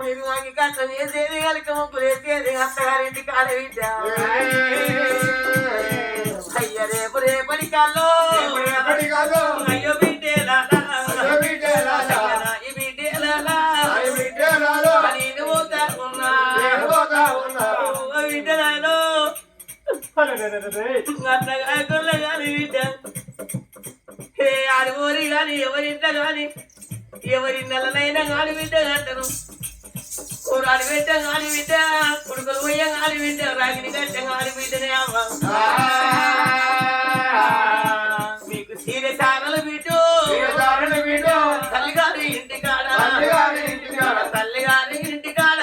మీరు నాకు కష్టం చేసేది కనుక ముగ్గురు వేసేది అత్తగారింటి కాడ బిడ్డ అయ్య రేపు రేపటి కాల్లో అయ్యో బిడ్డేలా ఈ బిడ్డేలా నేను పోతా ఉన్నా బిడ్డలాలో అత్తగా కానీ బిడ్డ ఆడవరి కానీ ఎవరింట కానీ ఎవరి నెలనైనా గాని బిడ్డ అంటారు కూరాడి బిడ్డ గాని బిడ్డ కొడుకులు పోయ్య గాని బిడ్డ రాగిని గట్ట గాని బిడ్డనే అమ్మ మీకు సీర చారలు బిడ్డు తల్లిగారి ఇంటికాడ తల్లిగారి ఇంటికాడ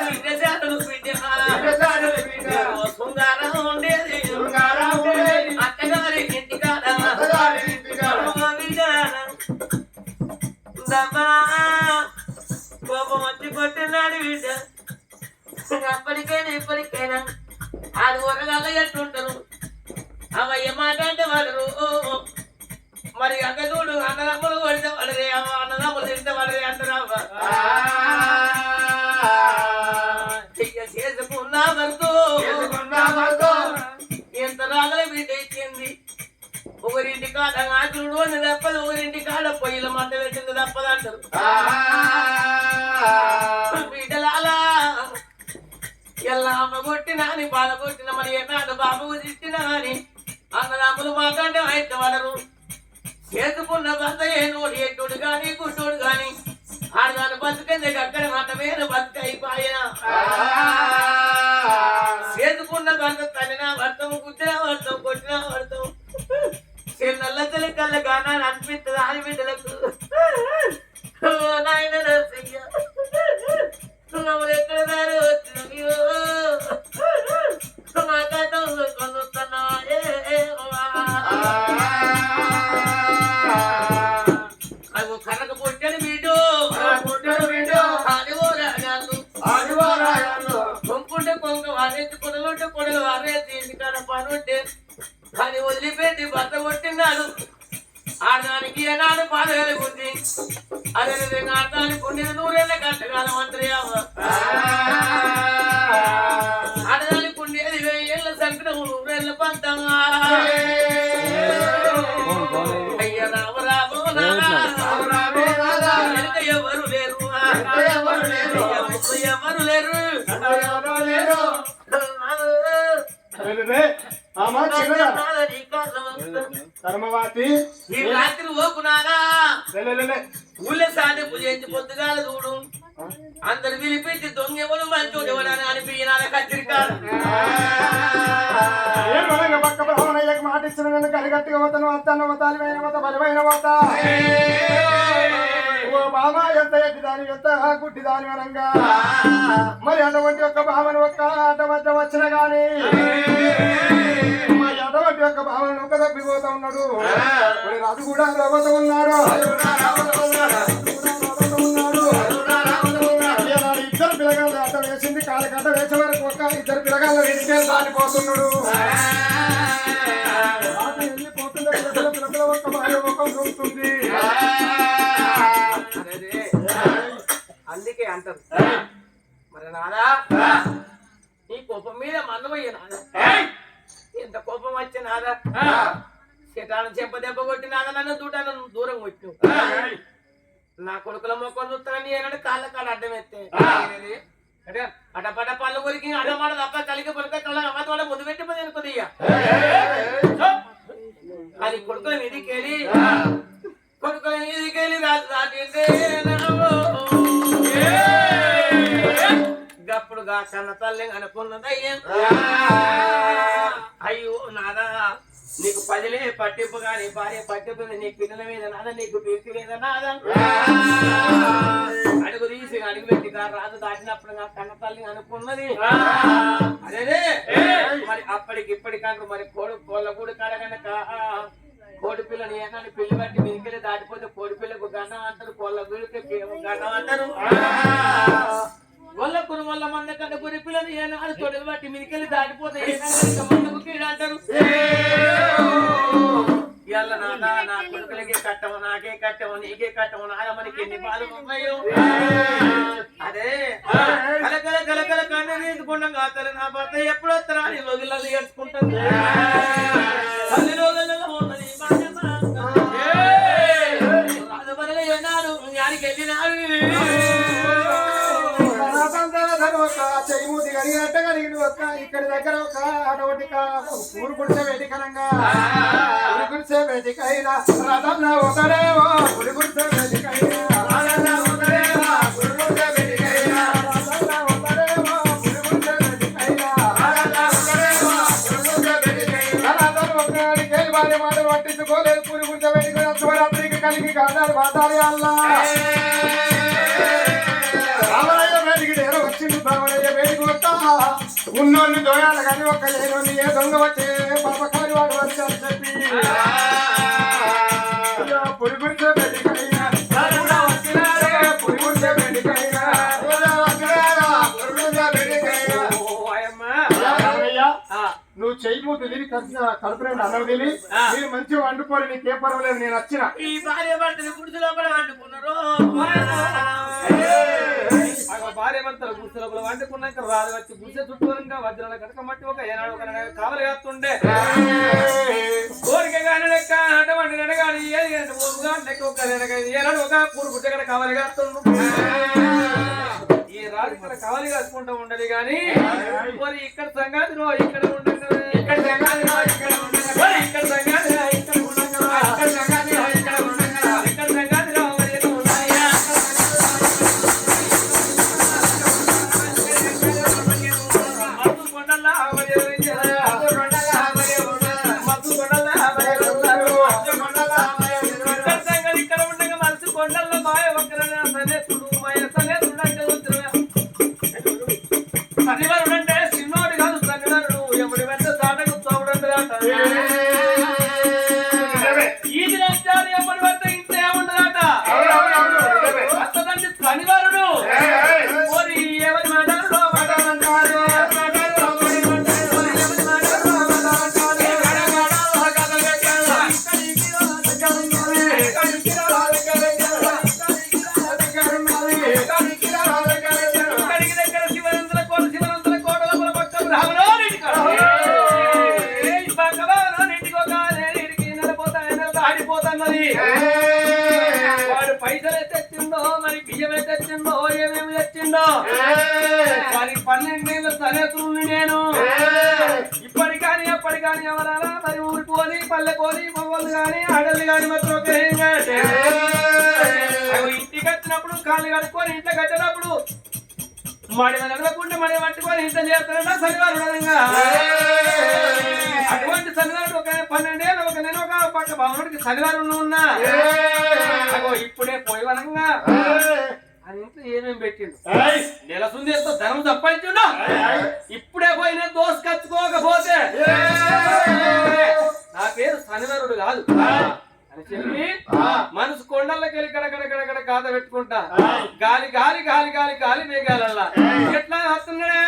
బిడ్డ చారలు బిడ్డ శృంగారం ఉండేది అత్తగారి ఇంటికాడ కోపం వచ్చి కొట్టినాడు బిడ్డ అప్పటికైనా ఇప్పటికైనా ఆడు ఊరగాళ్ళ ఎట్టుంటారు అవయ్య మాట అంటే వాడరు మరి అక్క చూడు అన్నదమ్ములు కొడితే వాడరే అన్నదమ్ములు తిడితే వాడరే అంటారు అవ్వ చేసుకున్నా వరకు ఎంత రాగల బిడ్డ ఇచ్చింది ఒకరింటి కాడ ఆకులు అని తప్పదు ఒకరింటి కాడ పొయ్యిల మంట పెట్టింది తప్పదు అంటారు బిడ్డలాలా ఎలా అమ్మ కొట్టినా అని బాధ కొట్టిన మరి ఎన్నాడు బాబు తిట్టినా అని అన్నదమ్ములు మాట్లాడే అయితే వాడరు చేసుకున్న భర్త ఏనోడు ఎట్టుడు గాని గుడ్డోడు గాని ఆడదాని బతుకంది అక్కడ మాట వేరు బతుక అయిపోయా చేసుకున్న భర్త తల్లినా భర్తం గుద్దిన భర్తం కొట్టిన భర్తం నల్ల తల్లి కళ్ళ గానాలు అనిపిస్తుంది ఆడి బిడ్డలకు నాయన నరసయ్య మమ్మల్ని ఎక్కడ దారి వచ్చిన మా కథంలో కొనుస్తున్నా అవి కర్రకు పుట్టని వీడు ఆడివారాలు కొంకుంటే కొంక వారేసి కొడలుంటే కొడలు వారేసి ఇంటికాడ పని ఉంటే అని వదిలిపెట్టి భర్త కొట్టినాడు ఆడదానికి ఏనాడు బాధ కలుగుతుంది అదే విధంగా ఆడదానికి కొన్ని నూరేళ్ళ కట్టగాలం అంతరే ఆడదానికి ఉండేది 1000 ఏళ్ళ సంకటం 100 ఏళ్ళ పంతమా అయ్య రామ రామో ఎవరు లేరు ఎవరు లేరు ఈ రాత్రి ఓకునారా ఊళ్ళో సాధింపు చేసి పొద్దుగాల చూడు అందరు విలిపించి దొంగ ఎవరు మంచోడు ఎవడని అనిపించాల కత్తిరికాడు మాట ఇచ్చిన కరిగట్టిగా పోతాను వస్తాను బలిమైన పోతా బలమైన పోతా బాబా ఎంత ఎట్టిదాని ఎంత గుడ్డిదాని వరంగా మరి అటువంటి ఒక్క భావన ఒక్క ఆట వద్ద వచ్చిన గాని మరి అటువంటి ఒక్క భావన ఒక్క తప్పిపోతా ఉన్నాడు రాజు కూడా రవత ఉన్నాడు ఇద్దరు పిల్లగాళ్ళు అట్ట వేసింది కాళ్ళ కట్ట వేసే వరకు ఒక్క ఇద్దరు పిల్లగాళ్ళ వెతికే దాటిపోతున్నాడు వెళ్ళిపోతుండే పిల్లల ఒక్క భార్య ముఖం చూస్తుంది అందుకే అంటారు మరి నాదా నీ కోపం మీద మన్నమయ్య నాదా ఎంత కోపం వచ్చే నాదా చెటాను చెంప దెబ్బ కొట్టి నాదా నన్ను దూటాను దూరం కొట్టు నా కొడుకుల మొక్కలు చూస్తానని ఏనాడు కాళ్ళ కాడ అడ్డం ఎత్తే అటపట పళ్ళు కొరికి అడమాట తప్ప కలిగి పడితే కళ్ళ అమ్మతోడ ముందు పెట్టిపోయి అనుకుందియ్యా అది కొడుకుల మీదికెళ్ళి రాజు దాటిందే గప్పుడుగా కన్న తల్లి అనుకున్నదయ్యా అయ్యో నాదా నీకు పదిలే పట్టింపు కానీ భార్య పట్టింపు నీ పిల్లల మీద నాదా నీకు పీర్తి లేదా నాదా అడుగు తీసి అడుగు పెట్టి రాజు దాటినప్పుడు నా కన్న తల్లి అనుకున్నది అదే మరి అప్పటికి ఇప్పటికంటారు మరి కోళ్ళ గూడు కాడ కనుక కోడి పిల్లని ఏనాడు పిల్లి బట్టి మిదికెళ్ళి దాటిపోతే కోడి పిల్లకు గన్నం అంటారు కోళ్ళ గూడికి గన్నం అంటారు వల్ల కొన్ని వల్ల మంద కన్నా గురి పిల్లని ఏనాడు తొడలు బట్టి మిదికెళ్ళి దాటిపోతే మందకు కీడు అంటారు ఇవాళ నాదా నా కొడుకులకే కట్టము నాకే కట్టము నీకే కట్టము నాన్న మనకి ఎన్ని బాధలు ఉన్నాయో కాతలు నా భర్త ఎప్పుడు వస్తారా అని లోగిల్లలు ఏడ్చుకుంటుంది తల్లి లోగిళ్ళలో ఉన్నది రాజమరగా ఎన్నాడు యానికి వెళ్ళినాడు చెయ్యి మూతి కడిగినట్ట కడిగిన ఒక్క ఇక్కడి దగ్గర ఒక అటువంటి ఊరు కుడిసే వేదికనంగా ఊరి కుడిసే వేదికైనా రథంలో ఒకడేవో ఊరి కుడిసే వేదికైనా మాటలు పట్టించుకోలేదు పూరి కుడిసే వేదిక శివరాత్రికి కలిగి కాదాలు మాతాలి అల్లా వచ్చింది బావనయ్య వేడికి వస్తా ఉన్నోన్ని దోయాలి కానీ ఒక్క లేనోని ఏ దొంగ వచ్చే పాపకారి వాడు వచ్చారు చెప్పి పురుగురిసే పెళ్లికైనా పురుగురిసే పెళ్లికైనా నువ్వు చెయ్యి మూత తిరిగి కడుపునండి అన్నం తిని మీరు మంచిగా వండుకోని నీకే పర్వాలేదు నేను వచ్చిన ఈ భార్య భర్తలు గుడిసి లోపల వండుకున్నారు భార్య భర్తలు గుడిసి లోపల వండుకున్నాక రాదు వచ్చి గుడిసె చుట్టూరంగా వజ్రాల కనుక మట్టి ఒక ఏనాడు ఒక కావలి కాస్తుండే కోరిక కానీ లెక్క అటువంటి కానీ ఏది లెక్క ఒక ఏనాడు ఒక పూరు గుడ్డ కడ కావలి కాస్తుండు ఈ రాజు ఇక్కడ కావలి కాసుకుంటూ ఉండదు కానీ మరి ఇక్కడ సంగతి ఇక్కడ ఉండదు ఇక్కడ సంగతి ఇక్కడ ఉండదు ఇక్కడ సంగతి ఇక్కడ ఉండదు ఇక్కడ సంగతి ఇక్కడ ఉండదు ఇక్కడ సంగతి ఇక్కడ ఉండగా మనసు కొండల్లో మాయ ఒక్కరైనా సనేతుడు మాయ సనేతుడు శనివారం అంటే చిన్నోడు కాదు సంగడు ఎవడి వెంట దాటకు తోడు ఈది రాజ్యాలు ఎవరి వెంట ఇంతే ఉండదట అంతదండి శనివారుడు ఎవరి మాట్లాడు మాట్లాడంటారు వాడు పైసలు తెచ్చిందో మరి బియ్యమే తెచ్చిందో ఏమేమి తెచ్చిందో వారికి 12 ఏళ్ళ తనేతులు నేను ఇప్పటి కానీ ఎప్పటి కానీ ఎవరాలా మరి ఊరిపోని పల్లెపోని మొగోళ్ళు కానీ ఆడళ్ళు కానీ మాత్రం ఒక ఇంటికి వచ్చినప్పుడు కాళ్ళు కడుక్కొని ఇంట్లో కట్టినప్పుడు మడి నడవకుండా మడి పట్టుకొని ఇంత చేస్తారన్నా శనివారుడంగా అటువంటి శనివారుడు ఒక 12 ఏళ్ళు ఒక నేను ఒక పక్క భవనుడికి శనివారం ఉన్నా ఇప్పుడే పోయివనంగా అని ఇంట్లో ఏమేమి పెట్టిండు నెలసుంది ఎంతో ధనం సంపాదించుండు ఇప్పుడే పోయిన దోసు కచ్చుకోకపోతే నా పేరు శనివారుడు కాదు అని చెప్పి మనసు కొండల్లోకి వెళ్ళి కడకడ గాథ పెట్టుకుంటా గాలి గాలి గాలి గాలి గాలి మేఘాలల్లా ఎట్లా వస్తున్నాడే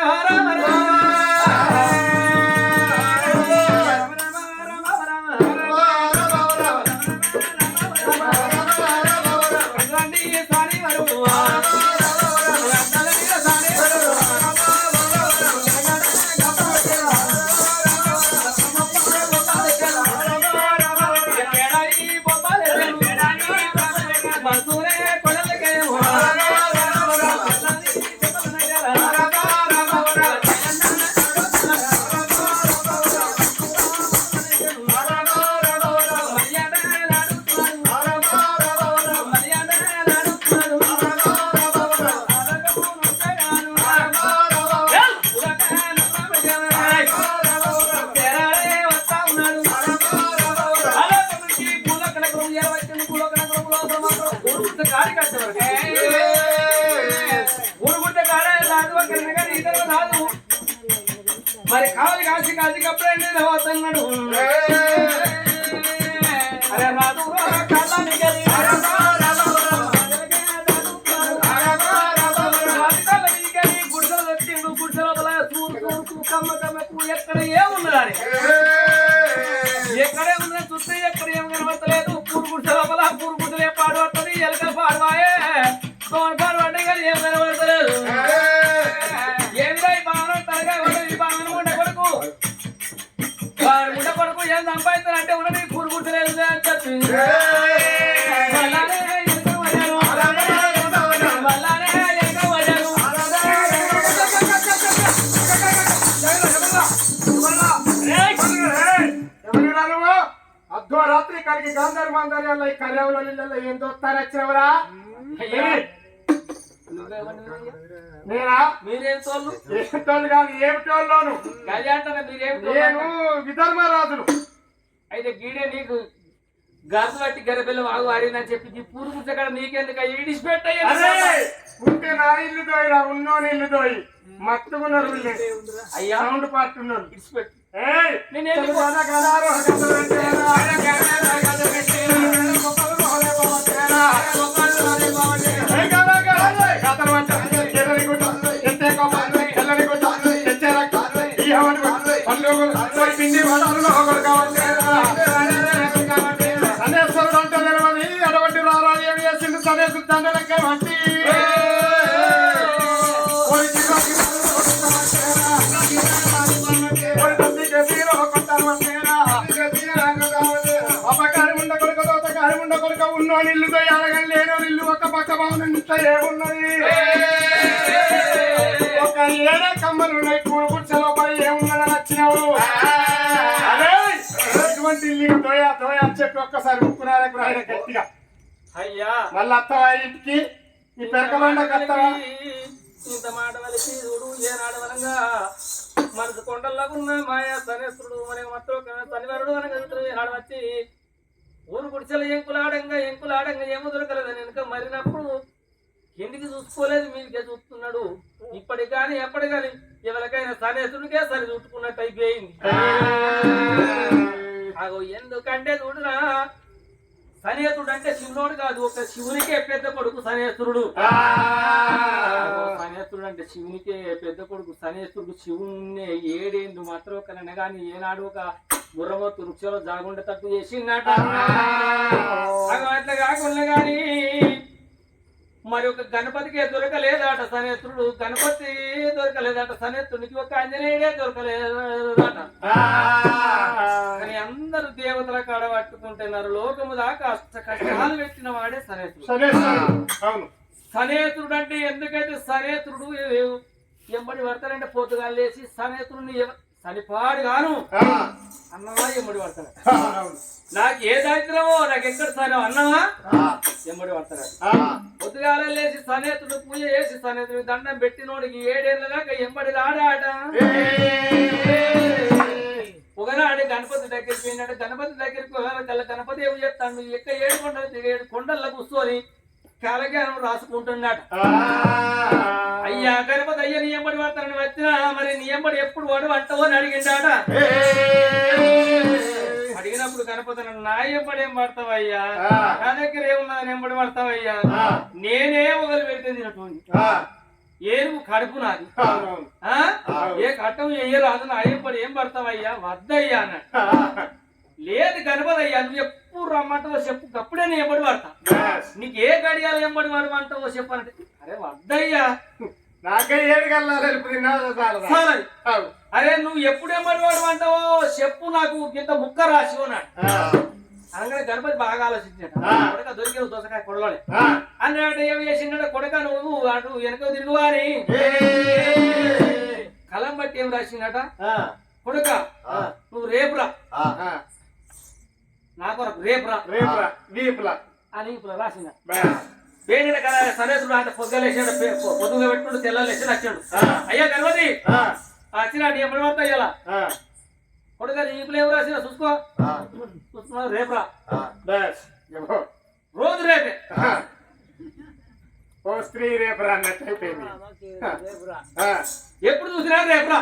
మరి కావాలి కాసి కాసి కప్పుడే పోతున్నాడు అరే రాదు గుడిసెలు వచ్చిండు గుడిసెల ఎక్కడ ఏమున్నదని ఎక్కడే ఉన్నది చూస్తే ఎక్కడ ఏం కనబడతలేదు పూరు గుడిసె లోపల పూరు గుడిసెలు ఏం పాడుపడుతుంది ఎలకలు పాడువాయే పాడు పడ్డాయి కానీ ఏం కనబడతలేదు ఏమిటై బాగా తరగా వాడు ముండ కొడుకు ఏం సంపాదిస్తానంటే ఉన్నది పూరు కుట్టలేదు అని చెప్పి మళ్ళానే ఎంతో పడ్డాను. మళ్ళానే ఎంతో పడ్డాను. అర్ధరాత్రి కడిగి గాంధారి మాంధార్యాల ఈ కర్యావుల నీళ్ళలో ఏం దొత్తారు వచ్చినవరా? నేనా? మీరేం తోళ్ళు ఏం తోళ్ళు కాదు, ఏమి తోళ్ళలోను గజాంటన మీరేం నేను విధర్మరాజును. అయితే గీడే నీకు గాజు పట్టి గరబెల్లం ఆగు ఆడిందని చెప్పి ఈ పూరు ముచ్చక్కడ నీకెందుకు ఈడిసి పెట్టయ్యా? ఉంటే నా ఇల్లు దోయిరా, ఉన్నోని ఇల్లు దోయి మత్తుకున్నారు అయ్యా సౌండ్ పాటున్నారు. ఇడిచిపెట్టు. నేను సనేశ్వరుడు అంటే తెలియదు, అటువంటి రారాజు ఏమి చేసిండు సనేశ్వరు దండలకే వంటి ఉన్నో నిల్లుతో ఎలాగని లేనో నిల్లు ఒక పక్క భవనం ఇంట్లో ఏమున్నది? ఒక ఏడే కమ్మలు ఉన్నాయి, కూడు గుడిసెలో పడి ఏమున్నదని వచ్చినావు. అదే ఇటువంటి ఇల్లు దోయా దోయా అని చెప్పి ఒక్కసారి ముక్కునారకు ఆయన గట్టిగా అయ్యా మళ్ళీ అత్తవా ఇంటికి ఈ పెరకమండకి అత్తవా? ఇంత మాట వలిసి చూడు ఏనాడు వనంగా మనసు కొండల్లాగున్న మాయా సనేశ్వరుడు మనకి మొత్తం శనివారుడు అనగా ఏనాడు వచ్చి ఊరు గుడిసెలు ఎంకులాడంగా ఏమో దొరకలేదని వెనుక మరినప్పుడు ఎందుకు చూసుకోలేదు, మీకే చూస్తున్నాడు. ఇప్పటి కానీ ఎప్పటి కానీ ఎవరికైనా సనేశ్వరుడికే సరి చుట్టుకున్నట్టు అయిపోయింది. అగో ఎందుకంటే చూడురా, సనేశ్వరుడు అంటే శివునోడు కాదు, ఒక శివునికే పెద్ద కొడుకు సనేశ్వరుడు. సనేశ్వరుడు అంటే శివునికే పెద్ద కొడుకు సనేశ్వరుడు. శివుని ఏడేందు మాత్రం కన్నా కానీ ఏనాడు ఒక గుర్రమొత్తు వృక్షంలో జాగుండ తట్టు చేసిందట. అట్లా కాకుండా గాని మరి ఒక గణపతికి దొరకలేదట సనేశ్వరుడు. గణపతి దొరకలేదట సనేశ్వరునికి, ఒక ఆంజనేయుడే దొరకలేదట. కానీ అందరూ దేవతల కాడ పట్టుకుంటున్నారు. లోకము దాకా కష్టాలు పెట్టిన వాడే సనేశ్వరుడు. సనేశ్వరుడు అంటే ఎందుకైతే సనేశ్వరుడు ఎంబడి పడతారంటే పోతుగా లేచి సనేశ్వరుని సరిపాడు గాను అన్నమా ఎమ్మడి పడతాడు. నాకు ఏ దరిద్రమో నాకు ఎక్కడ సరే అన్నమా ఎమ్మడి పడతాడు. పొద్దుగాల లేచి సనేతుడు పూజ చేసి సనేతుడు దండం పెట్టినోడికి 7 ఏళ్ళ దాకా ఎంబడి రాడాట. ఒకనాడు గణపతి దగ్గరికి పోయినాడు. గణపతి దగ్గరికి కల్లా గణపతి ఏమి చెప్తాను, ఎక్క 7 కొండలు 7 కొండల్లో కూర్చొని కాలజ్ఞానం రాసుకుంటున్నాడు. అయ్యా గణపతి అయ్యా నీ ఎంబడి పడతానని వచ్చినా మరి నీ ఎంబడి ఎప్పుడు వాడు అంటావు అని అడిగిండాట. అడిగినప్పుడు గణపతి నా ఎంబడి ఏం పడతావయ్యా, నా దగ్గర ఏమున్నదని ఎంబడి పడతావయ్యా, నేనే మొదలు పెడితే తినటువంటి ఏనుగు కడుపు నాది, ఏ కట్టం ఎయ్యరాదు, నా ఎంబడి ఏం పడతావయ్యా వద్దయ్యా అన్నాడు. లేదు గణపతి అయ్యా నువ్వు ఎప్పుడు రమ్మంటావో చెప్పు, అప్పుడే నేను ఎంబడి పడతా, నీకు ఏ గడియాలు ఎంబడి పడమంటావో చెప్పనంటే అరే వద్దయ్యా నాకే 7 గల్లా. అరే నువ్వు ఎప్పుడు ఎంబడి పడమంటావో చెప్పు, నాకు ఇంత ముక్క రాసి అన్నాడు. అనగానే గణపతి బాగా ఆలోచించాడు. కొడక దొరికిన దోసకాయ కొడవలే అన్నాడు. ఏమి చేసిండ కొడక నువ్వు అటు వెనక తిరుగువా అని కలం బట్టి ఏం రాసిందట, కొడక నువ్వు రేపురా నా కొరకు రేపురా అని ఇప్పుడు రాసిన. వేడిన కదా సరేసుడు అంటే పొద్దులేసాడు, పొద్దుగా పెట్టుకుంటూ తెల్లలేసాడు వచ్చాడు. అయ్యా గణపతి వచ్చినా నీ ఎప్పుడు పడతా ఇలా కొడుక నీకులు ఎవరు రాసినా చూసుకో, చూసుకున్నా రేపురా రోజు రేపే ఓ స్త్రీ రేపురా అన్నట్టు అయిపోయింది. ఎప్పుడు చూసినా రేపురా.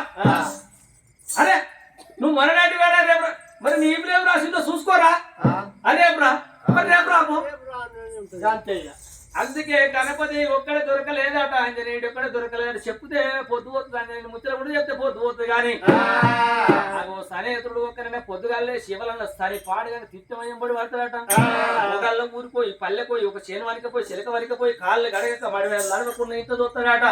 అరే నువ్వు మననాటి వేళ రేపురా, మరి నీ ఇప్పుడు ఏం రాసిందో చూసుకోరా రేపురా, మరి రేపురా అంతే. అందుకే గణపతి ఒక్కడే దొరకలేదట, ఆంజనేయుడు ఒక్కడే దొరకలేదు. చెప్తే పొద్దు పోతుంది, ఆంజనేయుడు ముచ్చట కూడా చెప్తే పొద్దు పోతుంది. కానీ సనే స్నేహితుడు ఒక్కనే పొద్దుగాలే శివలన్న సరి పాడుగా తిట్టమయ్యంబడి పడతాడట ఒకళ్ళ ఊరిపోయి పల్లెపోయి ఒక చేను వనికపోయి చిలక వనికపోయి కాళ్ళు గడగక మడివేళ నడవకుండా ఇంత చూస్తాడట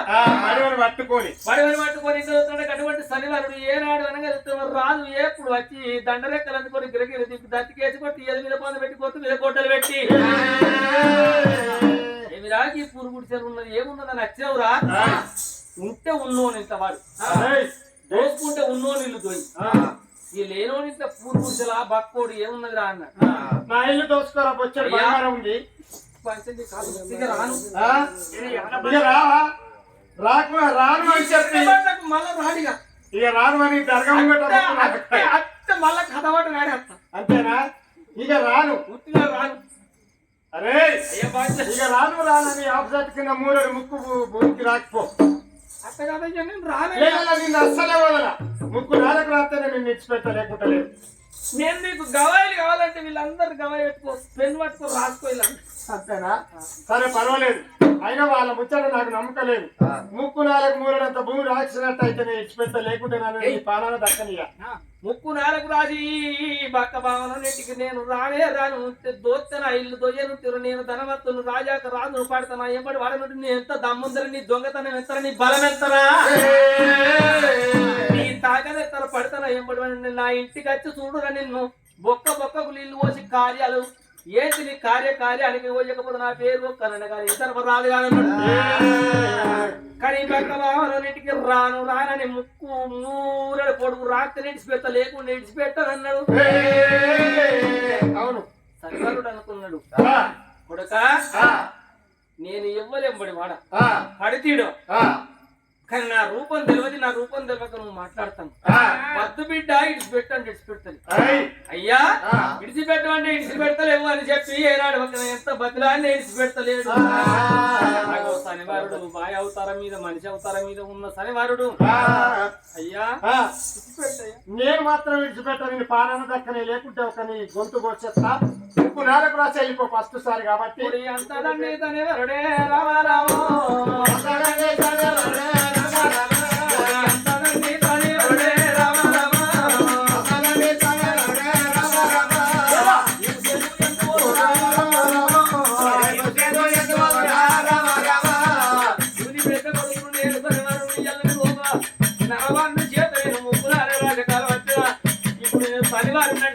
మడివని పట్టుకొని ఇంత చూస్తాడు. అటువంటి శనివారుడు ఏనాడు అనగా రాదు ఎప్పుడు వచ్చి దండరెక్కలు అందుకొని గిరగిరి దిక్కు దత్తికేసి కొట్టి ఎది మీద పొంద పెట్టి కొట్టు మీద కొట్టలు పెట్టి ఏమి రాకి పురుగుడు చెరువు ఉన్నది ఏమున్నదని వచ్చావురా ఉంటే ఉన్నోని ఇంత వాడు దోసుకుంటే ఉన్నోని ఇల్లు దోయి ఈ లేనోని ఇంత పూర్పుడుసలా బక్కోడు ఏమున్నది రా అన్నాడు. నా ఇల్లు దోసుకోరా వచ్చాడు బంగారం ఉంది రాను అని చెప్పి మళ్ళా రాడిగా ఇక రాను అని దర్గా మళ్ళా కథవాడు రాడేస్తా అంతేనా ఇక రాను పూర్తిగా రాను. అరే ఇక రాను రానని ఆఫ్సెట్ కింద మూలడు ముక్కు భూమికి రాకపో అట్ట కదా నేను రాలే నిన్ను అస్సలే వదల ముక్కు నాలకు రాస్తేనే నేను ఇచ్చిపెట్టా లేకుంటా లేదు. నేను నీకు గవాయిలు కావాలంటే వీళ్ళందరూ గవాయి పెట్టుకో పెన్ పట్టుకో రాసుకో ఇలా అంతేనా సరే పర్వాలేదు. అయినా వాళ్ళ ముచ్చట నాకు నమ్మకం లేదు. ముక్కు నాలకు మూలడంత భూమి రాసినట్టు అయితే నేను ఇచ్చిపెట్టా లేకుంటే నన్ను ఈ పాలన దక్కనియా. ముక్కు నాలకు రాసి బక్క భావనన్నిటికి నేను రానే రాను దోత్తన ఇల్లు దొయ్యను తిరు నేను ధనవంతును రాజాక రాజును పాడతానా ఎంబడి వాడనుంటే నీ ఎంత దమ్ముందరని నీ దొంగతనం ఎంతరా నీ బలం ఎంతరా నీ తాగదెత్తర పడతానా ఎంబడి నా ఇంటికి వచ్చి చూడురా నిన్ను బొక్కకు నీళ్లు పోసి కార్యాలు ఏంటి నీ కార్యానికి పోయకపోతే నా పేరు కన్నడ గారి ఇతర రాదు కాదన్నాడు. కానీ బక్క భావనన్నిటికి రాను రానని ముక్కు మూరడు పొడుగు రాత్రి ఇడిచిపెట్ట లేకుండా ఇడిచిపెట్టానన్నాడు. అవును సరివారుడు అనుకున్నాడు కొడక నేను ఇవ్వలేంబడి వాడ పడితీడు కానీ నా రూపం తెలియదు నా రూపం తెలియక నువ్వు మాట్లాడతాను వద్దు బిడ్డ ఇడిచిపెట్టాను అయ్యా ఇడిచిపెట్టమంటే ఇడిచిపెడతలేవు అని చెప్పి ఏనాడు ఎంత బతిలాన్ని ఇడిచిపెడతలేడు. శనివారుడు మాయ అవతారం మీద మనిషి అవతారం మీద ఉన్న శనివారుడు అయ్యా నేను మాత్రం విడిచిపెట్టా నేను పాలన దక్కనే లేకుంటే ఒక నీ గొంతు కోసేస్తా ముక్కు నాలకు రాసి వెళ్ళిపో ఫస్ట్ సారి కాబట్టి అంతదండి తనివరుడే రామారామో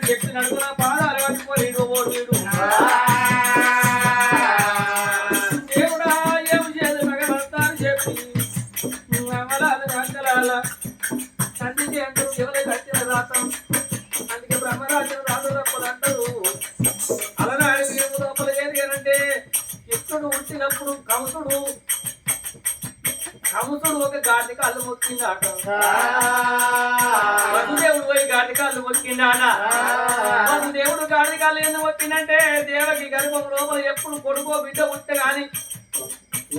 చెప్పి నడుగున పాదాలు పట్టుకోలేడు ఓడు వీడు దేవుడా ఏం చేయదు మగమంతారు చెప్పి అమలాలు రాకలాల తండ్రి చేయంటారు ఎవరి కట్టిన రాతం అందుకే బ్రహ్మరాజును రాదు తప్పలు అంటారు. అలనాడు ఏమి లోపల ఏది అంటే కృష్ణుడు పుట్టినప్పుడు కంసుడు ఒక గాడి కాళ్ళు మొక్కిందాట వసుదేవుడు పోయి గాడి కాళ్ళు మొక్కిందాట. వసుదేవుడు గాడి కాళ్ళు ఎందుకు మొక్కిందంటే దేవకి గర్భం లోపల ఎప్పుడు కొడుకో బిడ్డ ఉంటే గాని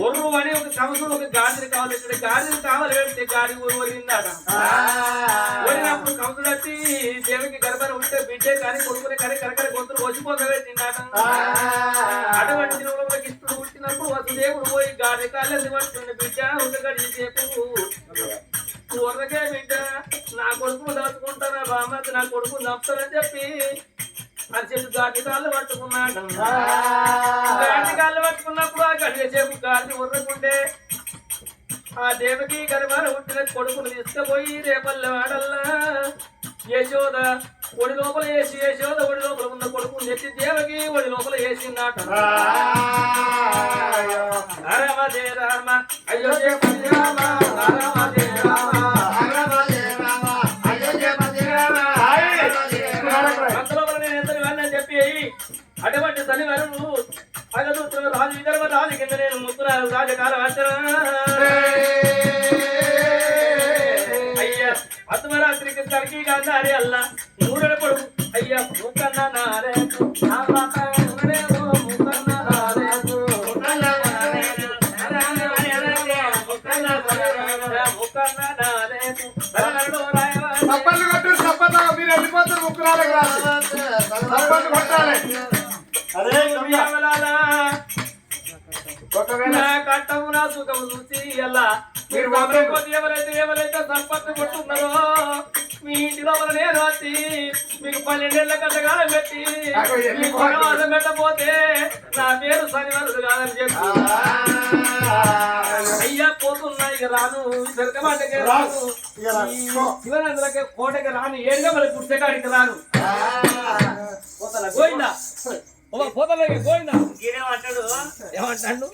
ఒర్రు అని ఒక కంసుడు ఒక గాడిని కావాలి ఇక్కడ గాడిని కావాలి పెడితే గాడి ఒరిగిందాట. ఒరిగినప్పుడు కంసుడు వచ్చి దేవకి గర్భం ఉంటే బిడ్డే కానీ కొడుకుని కానీ కరకర గొంతులు వచ్చిపోతే తిన్నాట. అటువంటి కృష్ణుడు పుట్టినప్పుడు వసుదేవుడు పోయి గాడి కాళ్ళు పట్టుకుని బిడ్డ ఒక గడి సేపు ఊరకే బిడ్డ నా కొడుకును దాచుకుంటారా బామ్మకి నా కొడుకును చంపుతారని చెప్పి అని చెప్పి గాడి కాళ్ళు పట్టుకున్నాడు. గాడి కాళ్ళు పట్టుకున్నప్పుడు ఆ గడియ సేపు గాడి ఉర్రకుంటే ఆ దేవకి గర్భాన పుట్టిన కొడుకును తీసుకుపోయి రేపల్లె వాడల్లా యశోద ఒడి లోపల వేసి యశోద ఒడి లోపల ఉన్న కొడుకుని తెచ్చి దేవకి ఒడి లోపల వేసిందాట. రామ జయ రామ అయోధ్యపతి రామ రామ జయ రామ అంతలోపల నేను ఎంత అని చెప్పి అటువంటి శనివారం అగదూత్ర రాజు విదర్భ రాజు కింద నేను ముక్కురాలు రాజకాల అయ్యా అర్ధరాత్రికి తలకి కాదారి అల్ల మూడల కొడుకు అయ్యా ముక్కన్న నారే సప్పట్లు కొట్టు సప్పట్లు మీరు వెళ్ళిపోతారు ముక్కు నాలకు రాసి సప్పట్లు కొట్టాలి. అరే ఒకవేళ కట్టము నా సుఖము చూసి ఎలా మీరు ఎవరైతే సర్పంచ్ కొట్టున్నారో మీ ఇంటి లోపల నేను వచ్చి మీకు 12 ఏళ్ల కట్టగాలం పెట్టి మీకు వనవాసం పెట్టపోతే నా పేరు శనివారుడు కాదని చెప్పి అయ్యా పోతున్నా ఇక రాను దొరకమాటకి రాను శివనందులకి కోటకి రాను ఏడుగా మళ్ళీ పుస్తకానికి రాను గోయిందా పోతలకి గోయిందా ఈయనేమంటాడు ఏమంటాడు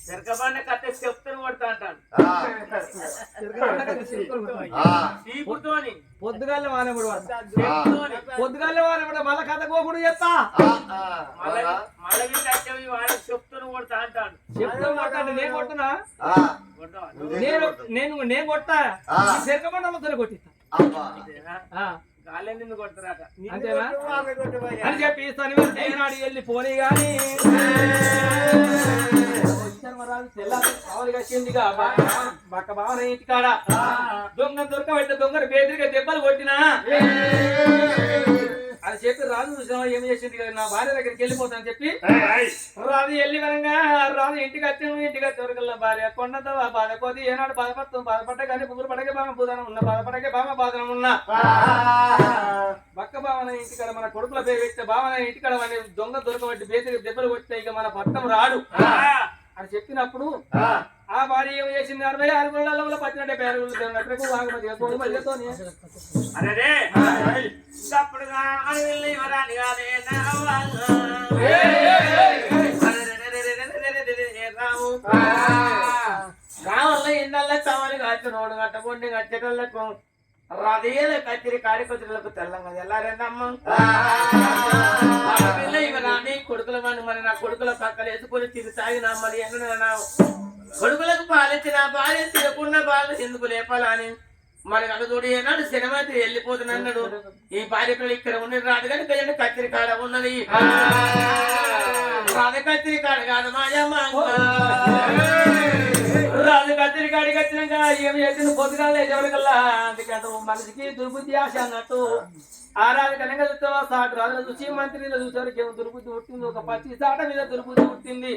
చెరకబాడిన కట్టే చెప్తాను కొడతా అంటాడు చీపుతోని పొద్దుగాలే వానముడు పొద్దుగాలే వానముడు మళ్ళా కథ కోకుడు చెప్తా మళ్ళీ కట్టేవి వాడు చెప్తాను కొడతా అంటాడు చెప్తాను కొట్టాడు నేను కొట్టునా నేను కొట్టా చెరకబండలతో కొట్టిస్తా గాలే నిన్ను కొడతారట అంతేనా అని చెప్పి శనివారం చేయనాడు వెళ్ళి పోనీ గాని కావలిగా బక్క బావన ఇంటికాడ దొంగ దొరకబెట్ట దొంగను బేదరిగా దెబ్బలు కొట్టినా అని చెప్పి రాజు చూసినా ఏం చేసింది నా భార్య దగ్గరికి వెళ్ళిపోతానని చెప్పి రాజు వెళ్ళి కనుక రాజు ఇంటికి వచ్చాను ఇంటికి వచ్చేవరకల్లా భార్య కొండంత బాధపోతే ఏనాడు బాధపడ్డా కానీ పువ్వులు పడకే బామ పూదనం ఉన్నా బాధపడకే బామ బాధనం ఉన్నా బక్క భావన ఇంటికాడ మన కొడుకుల పేరు పెట్టే భావన ఇంటికాడ మన దొంగ దొరకబట్టి బేదరికి దెబ్బలు కొట్టే ఇక మన పట్టం రాడు అని చెప్పినప్పుడు ఆ భార్య ఏం చేసింది 66 గుళ్ళలో 17 పేరు వాగుమతితో అరే తప్పుడుగా వెళ్ళి వరాని రావుల్లో ఇళ్ళల్లో చవలి కట్టినోడు కట్టబొండి కట్టేటోళ్ళకు రదేల కత్తిరి కాడికొచ్చులకు తెల్లంగా ఎల్లారేందమ్మ రాని కొడుకుల మరి నా కొడుకుల పక్కలు ఎత్తుకొని తిరిగి తాగినా మరి ఎన్న కొడుకులకు పాలిచ్చిన భార్య తిరగకుండా బాలు ఎందుకు లేపాలని మరి నలుగుడు ఏనాడు సినిమాకి వెళ్ళిపోతున్నన్నాడు ఈ భార్య పిల్లలు ఇక్కడ ఉన్నది రాదు కానీ కదండి కత్తిరి కాడ ఉన్నది రాధ కత్తిరి కాడ కాదు మాయమ్మ రాజు కత్తిరి కాడికి వచ్చినాక ఏం చేసింది పొద్దుగాలే ఎవరికల్లా అందుకంటే మనిషికి దుర్బుద్ధి ఆశ అన్నట్టు ఆ రాజు కనుక చూస్తావా సాటు రాజులు చూసి మంత్రిలో చూసేవారికి ఏమో దుర్బుద్ధి పుట్టింది ఒక 25 ఆట మీద దుర్బుద్ధి పుట్టింది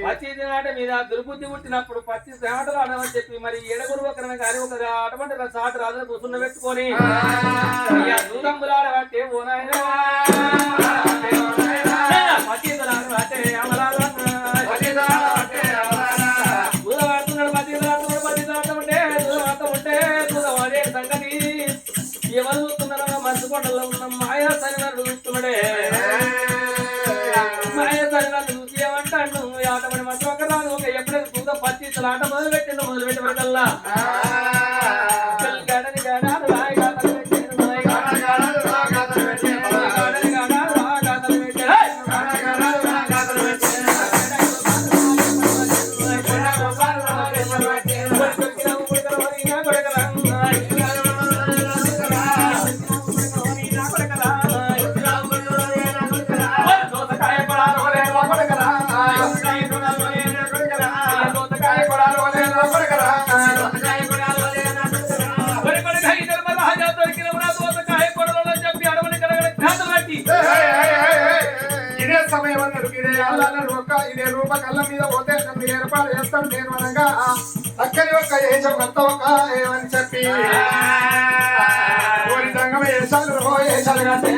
25 ఆట మీద దుర్బుద్ధి పుట్టినప్పుడు 25 ఆటలు ఆడమని చెప్పి మరి ఏడుగురు ఒకరిని కానీ ఒక అటువంటి సాటు రాజులు కూర్చున్న పెట్టుకొని దూరంబులు ఆడబట్టే ఓ నాయన 25 ఆడబట్టే అమలాలు సంగతి ఎవరు చూస్తున్నారో మంచుకొండలో ఉన్న మాయా సరివారు చూస్తున్నాడే మాయా సరివారు చూసి ఏమంటాడు ఆటపడి మంచి ఒక రాదు ఒక ఎప్పుడైనా చూద్దాం 25 ఆట మొదలుపెట్టే వరకల్లా గడని గడాలు రాయి గాథలు పెట్టాను ఇదే రూప కళ్ళ మీద పోతే నన్ను ఏర్పాటు చేస్తాను నేను అనగా అక్కడి ఒక్క ఏషం కొత్త ఒక్క ఏమని చెప్పి ఓరి దంగమ ఏషాలు ఏషాలు కంటే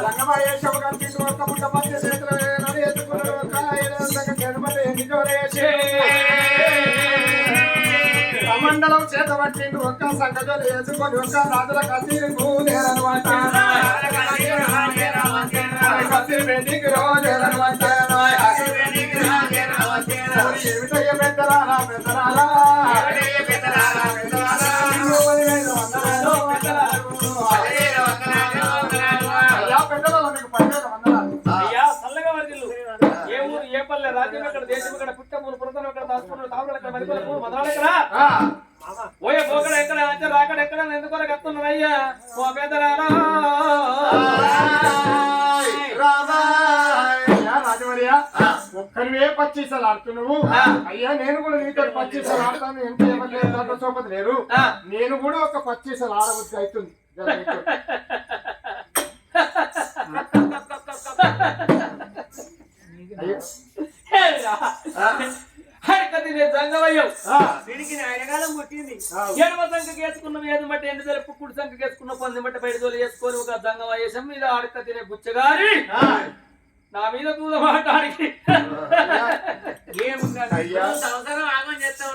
రంగమ ఏషం కంటే ఒక్క ముట్ట పచ్చి చేతులు నన్ను ఎత్తుకున్నాడు ఒక్క గణపతి ఎన్నికోరేసి మండలం చేత పట్టిండు ఒక్క సంగజలు వేసుకొని ఒక్క రాజుల కత్తిరి పూలేరనమాట కత్తిరి పెళ్లికి రోజేరనమాట ఏమిటయ్య పెద్దరారా పెద్దరారా రాజ్యం ఎక్కడ దేశం ఎక్కడ పుట్టపూలు పురతలు ఎక్కడ దాచుకున్న తావులు ఎక్కడ మరికొల మొదలు ఎక్కడ ఓయే పోకడ ఎక్కడ అంటే రాకడ ఎక్కడ ఎందుకొరకు వస్తున్నావయ్యా ఓ పెద్దరారా రాజమరియా ఒక్కరివే 25 ఆడుతున్నావు అయ్యా నేను కూడా నీతో 25 ఆడతాను ఎంత ఏమలేదు సోపతి లేరు నేను కూడా ఒక 25 ఆడబుద్ధి అవుతుంది రెండు తెలుపు కుడి సంఖ్య వేసుకున్న పంది బట్ట బయట తోలు చేసుకొని ఒక దంగ వేషం మీద ఆడక తినే బుచ్చగారి నా మీద దూరం ఆడటానికి సంవత్సరం ఆగం చేస్తావు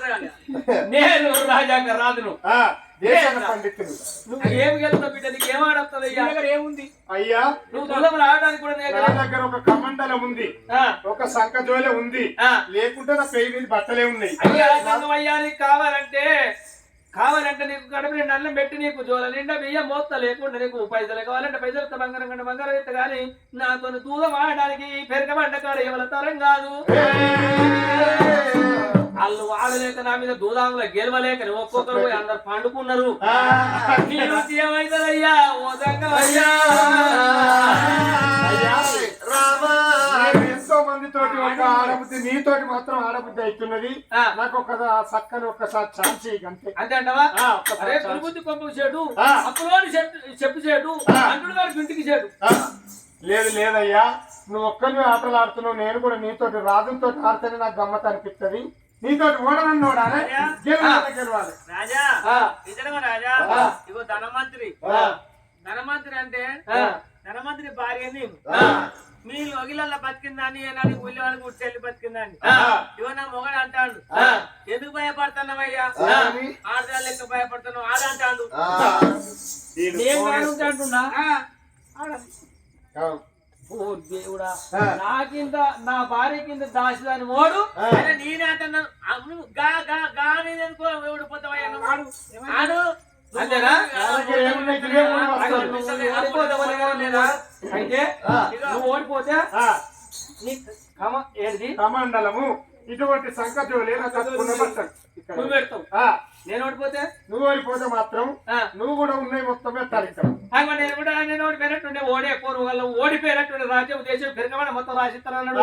నేను రాజాక రాదును పండితుడు నువ్వు ఏమి గెలుస్తావు బిడ్డ నీకు ఏమాడతావు ఏముంది అయ్యా నువ్వు దూరం ఆడడానికి కూడా నా దగ్గర ఒక కమండలం ఉంది ఒక సంకజోలే ఉంది లేకుంటే నా పెయి మీద బట్టలే ఉన్నాయి అయ్యా అయ్యా నీకు కావాలంటే నీకు కడుపు నిండా అన్నం పెట్టి నీకు జోల నిండా బియ్యం మోస్తా లేకుండా నీకు పైసలు కావాలంటే పైసలు బంగారం కంటే బంగారం అయితే కానీ నాతో దూరం ఆడడానికి పెరగబడ్డ కాడ ఎవరి తరం కాదు వాళ్ళు వాడలేక నా మీద దూదాముల గెలవలేక ఒక్కొక్కరు పోయి అందరు పండుకున్నారు ఏమైతుందయ్యా ఓదంగా ఎంతో మంది తోటి ఒక ఆడబుద్ధి నీతోటి మాత్రం ఆడబుద్ధి అవుతున్నది నాకు ఒక చక్కని ఒక్కసారి ఛాన్స్ అంతే అంతే అంటావా అరే దుర్బుద్ధి పంపు చేడు అప్పులోని చెప్పు చేడు అంటుడు గారు ఇంటికి చేడు లేదు లేదయ్యా నువ్వు ఒక్కరిని ఆటలు ఆడుతున్నావు నేను కూడా నీతోటి రాజుతో ఆడితేనే నాకు గమ్మత అనిపిస్తుంది నీతోటి ఓడనన్ను ఓడాలి గెలవాలి రాజా ఇతను రాజా ఇగో ధనమంత్రి అంటే ధనమంత్రి భార్య నేను మీ ఒగిలల్లో బతికిందని ఏనాడు ఉల్లివాడికి కూడా చెల్లి బతికిందని ఇవో నా మొగడు అంటాడు ఎందుకు భయపడుతున్నావయ్యా ఆడదా లెక్క భయపడుతున్నావు ఆడంటాడు అంటున్నా ఓ దేవుడా నాకింత నా భార్య కింద దాసిదాని ఓడు నేనే అంటున్నాను ఓడిపోతావయ్యా ఆడు అంతేనా అయితే నువ్వు ఓడిపోతే ఏంటి కమండలము ఇటువంటి సంకటోలే నువ్వు పెడతావు నేను ఓడిపోతే నువ్వు ఓడిపోతే మాత్రం నువ్వు కూడా ఉన్నాయి మొత్తం పెట్టాలి నేను ఓడిపోయినట్టుండే ఓడే పూర్వ వల్ల ఓడిపోయినట్టుండే రాజ్యం దేశం పెరగమని మొత్తం రాసిస్తానన్నాడు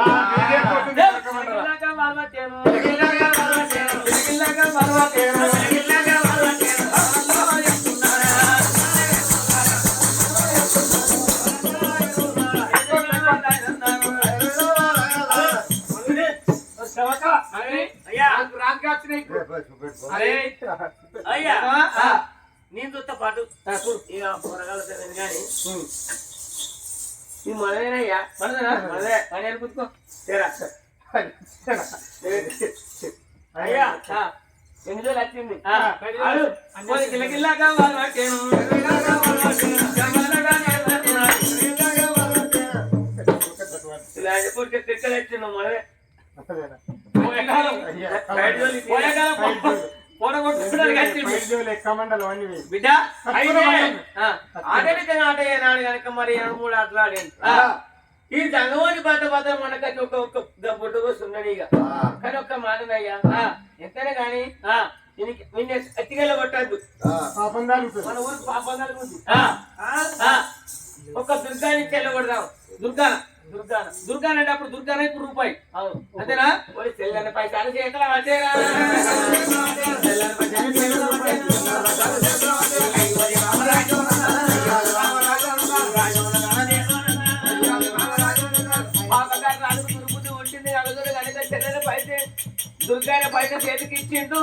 అయ్యా నేను చూస్తా పాటు ఇక పొరగాలు తెలియదు కానీ ఈ మనదేనయ్యా మనదే పని అనుకుంటుకో అయ్యా ఎన్ని రోజులు వచ్చింది గిల్లగిల్లాగా ఇలా ఎప్పుడు వచ్చిండు మనదే బిడ్డ ఆటేనాడు కనుక మరి మూడు ఆటలాడేది ఈ జంగవాణి బాధ మనకైతే ఒక్క బొట్టు వస్తున్నది ఇక కానీ ఒక్క మాటనయ్యా ఎంతనే గాని అట్టిగల్ల కొట్టద్దు మన ఊరికి పాపందాలు ఉంది ఒక దుర్గానికి వెళ్ళగొడదాం దుర్గాన అంటే అప్పుడు దుర్గాన ఇప్పుడు రూపాయి అంతేనా తెల్లని పైసలు చేతలా ఉంటుంది అడుగులు కనుక తెల్లని పైస దుర్గాన పైస చేతికి ఇచ్చిండు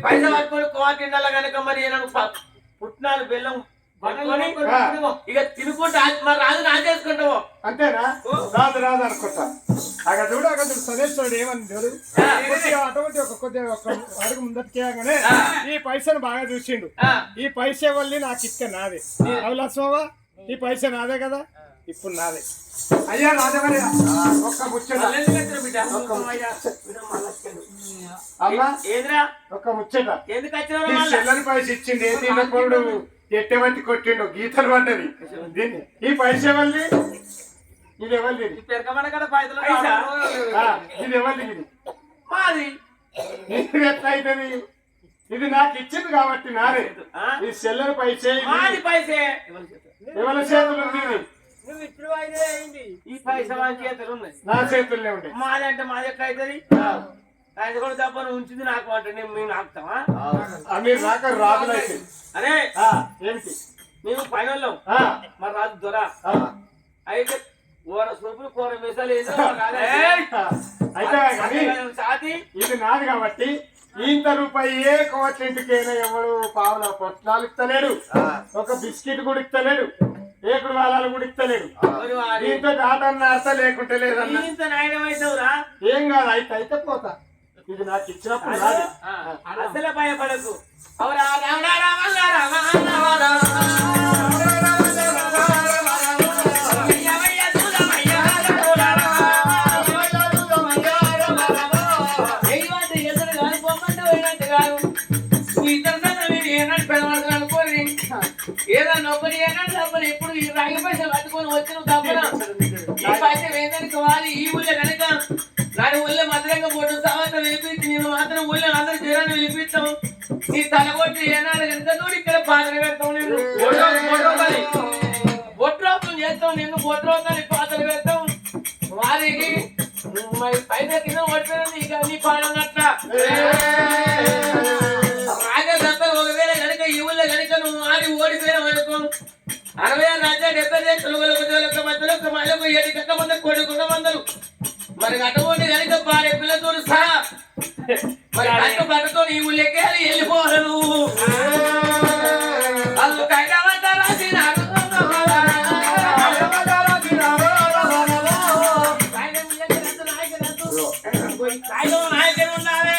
పైసా పట్టుకొని కోటిండాల కనుక మరి పుట్నాలు బెల్లం పట్టుకొని ఇక తినుకుంటా మరి రాజు నా చేసుకుంటావు అంతేనా రాదు అనుకుంటా అక్కడ చూడు సదేశ్వరుడు ఏమని చూడు అటువంటి కొద్దిగా ఒక అడుగు ముందటికేయగానే ఈ పైసను బాగా చూసిండు ఈ పైసే వల్లి నాకు ఇక్క నాదే అవి లక్ష్మవా ఈ పైసా నాదే కదా ఇప్పుడు నాదే అయ్యా రాజవరి ఒక్క ముచ్చట ఒక్క ముచ్చట చెల్లని పైస ఇచ్చింది ఏంటి ఎట్టబట్టి కొట్టిండు గీతలు పడ్డది దీన్ని ఈ పైసే వల్లి ఇది ఎవరిది ఇది ఎవరిది ఇది మాది ఇది ఎట్లా అవుతుంది ఇది నాకు ఇచ్చింది కాబట్టి నాదే ఈ చెల్లని పైసే ఎవరి చేతులు ఉంది ఇది నువ్వు ఇచ్చిన ఈ పైసా చేతులు ఉన్నాయి నా చేతుల్లో ఉంటాయి మాదంటే మాది ఎట్లా అవుతుంది ఆయన కూడా తప్ప నువ్వు ఉంచింది నాకు అంటే మేము నాకుతామా మీరు నాక రాజులైతే అరే ఏమిటి మేము పైన వాళ్ళం మరి రాజు దొర అయితే కూర సూపులు కూర మిసాలు అయితే సాతి ఇది నాది కాబట్టి ఇంత రూపాయి ఏ కోట్లింటికైనా ఎవడు పావుల పొట్లాలు ఇస్తలేడు ఒక బిస్కెట్ కూడా ఇస్తలేడు ఏకుడు వాళ్ళలు కూడా ఇస్తలేడు దీంతో ఆటన్న అర్థం లేకుంటే లేదన్న ఇంత నాయనమైతావురా ఏం కాదు అయితే అయితే పోతా ఇది నాకు ఇచ్చినప్పుడు రాదు. అసలే భయపడకు అవురా రామ రామ రామ ఏదన్నా ఒకరి ఏనాడు ఇప్పుడు ఈ రాగి పైసలు పట్టుకొని వచ్చిన తప్పన ఈ పైసలు ఏంటంటే వాళ్ళు ఈ ఊళ్ళో కనుక నాడు ఊళ్ళో మధురంగా పోటు తర్వాత వినిపించి నేను మాత్రం ఊళ్ళో అందరూ జనాన్ని వినిపిస్తాం నీ తలగొట్టి ఏనాడు కనుక నువ్వు ఇక్కడ పాత్ర పెడతావు నేను బొట్రోతం చేస్తావు నిన్ను బొట్రోతాన్ని పాత్రలు పెడతాం వారికి పైన కింద కొట్టాను నీకు అన్ని పాడనట్ల రాజా తప్ప ఒకవేళ కనుక ఈ ఊళ్ళో కనుక నువ్వు ఆడి ఓడిపోయినావు అనుకో 60 రాజా 70 తొలగలకు మధ్యలో మళ్ళీ 7 కక్క మంది కొడుకున్న మందలు మరి అటువంటి కనుక భార్య పిల్లతో సహా మరి కట్ట బట్టతో ఈ ఊళ్ళకి వెళ్ళిపోవాలి నువ్వు వాళ్ళు కైలావంతా రాసినారు నాయకుడు ఉన్నారే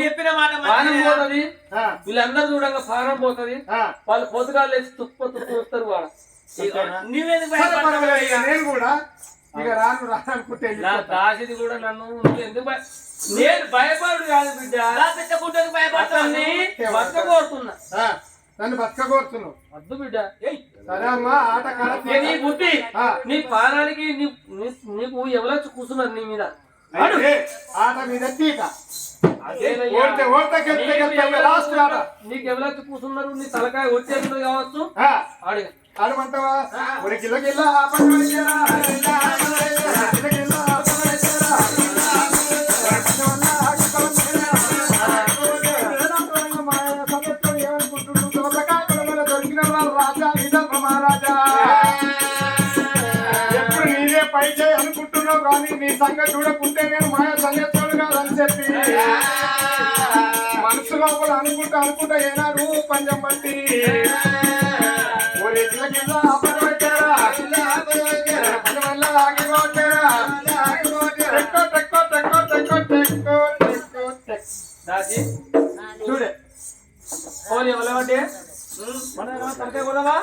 చెప్పిన మాట పోతుంది వీళ్ళందరూ చూడంగా పానం పోతుంది వాళ్ళు పొద్దుగాలు వేసి తుప్పుతారు వాళ్ళ నువ్వెందుకు నేను కూడా ఇక రాను రానుకుంటే దాసిది కూడా నన్ను ఎందుకు నేను భయపడు కాదు బిడ్డ పెట్టుకుంటే భయపడతాను కోరుతున్నా నన్ను బతకగోరుతున్నావు వద్దు బిడ్డ సరే అమ్మా ఆట నీ బుద్ధి నీ పానానికి నీకు ఎవరొచ్చి కూర్చున్నారు నీ మీద ఆట మీద తీట నీకు ఎవరొచ్చి కూర్చున్నారు నీ తలకాయ వచ్చేది కావచ్చు అడిగ ఆడమంటావా ఒక కిలో కిలో ఎప్పుడు నీదే పై చేయి అనుకుంటున్నావు కానీ నీ సంగతి చూడకుంటే నేను మాయా సంగతి కాదని చెప్పి మనసు లోపల అనుకుంటా ఏనాడు పంజం బట్టి చూడే పోనీ ఎవరంటే తలకాయ కొనవా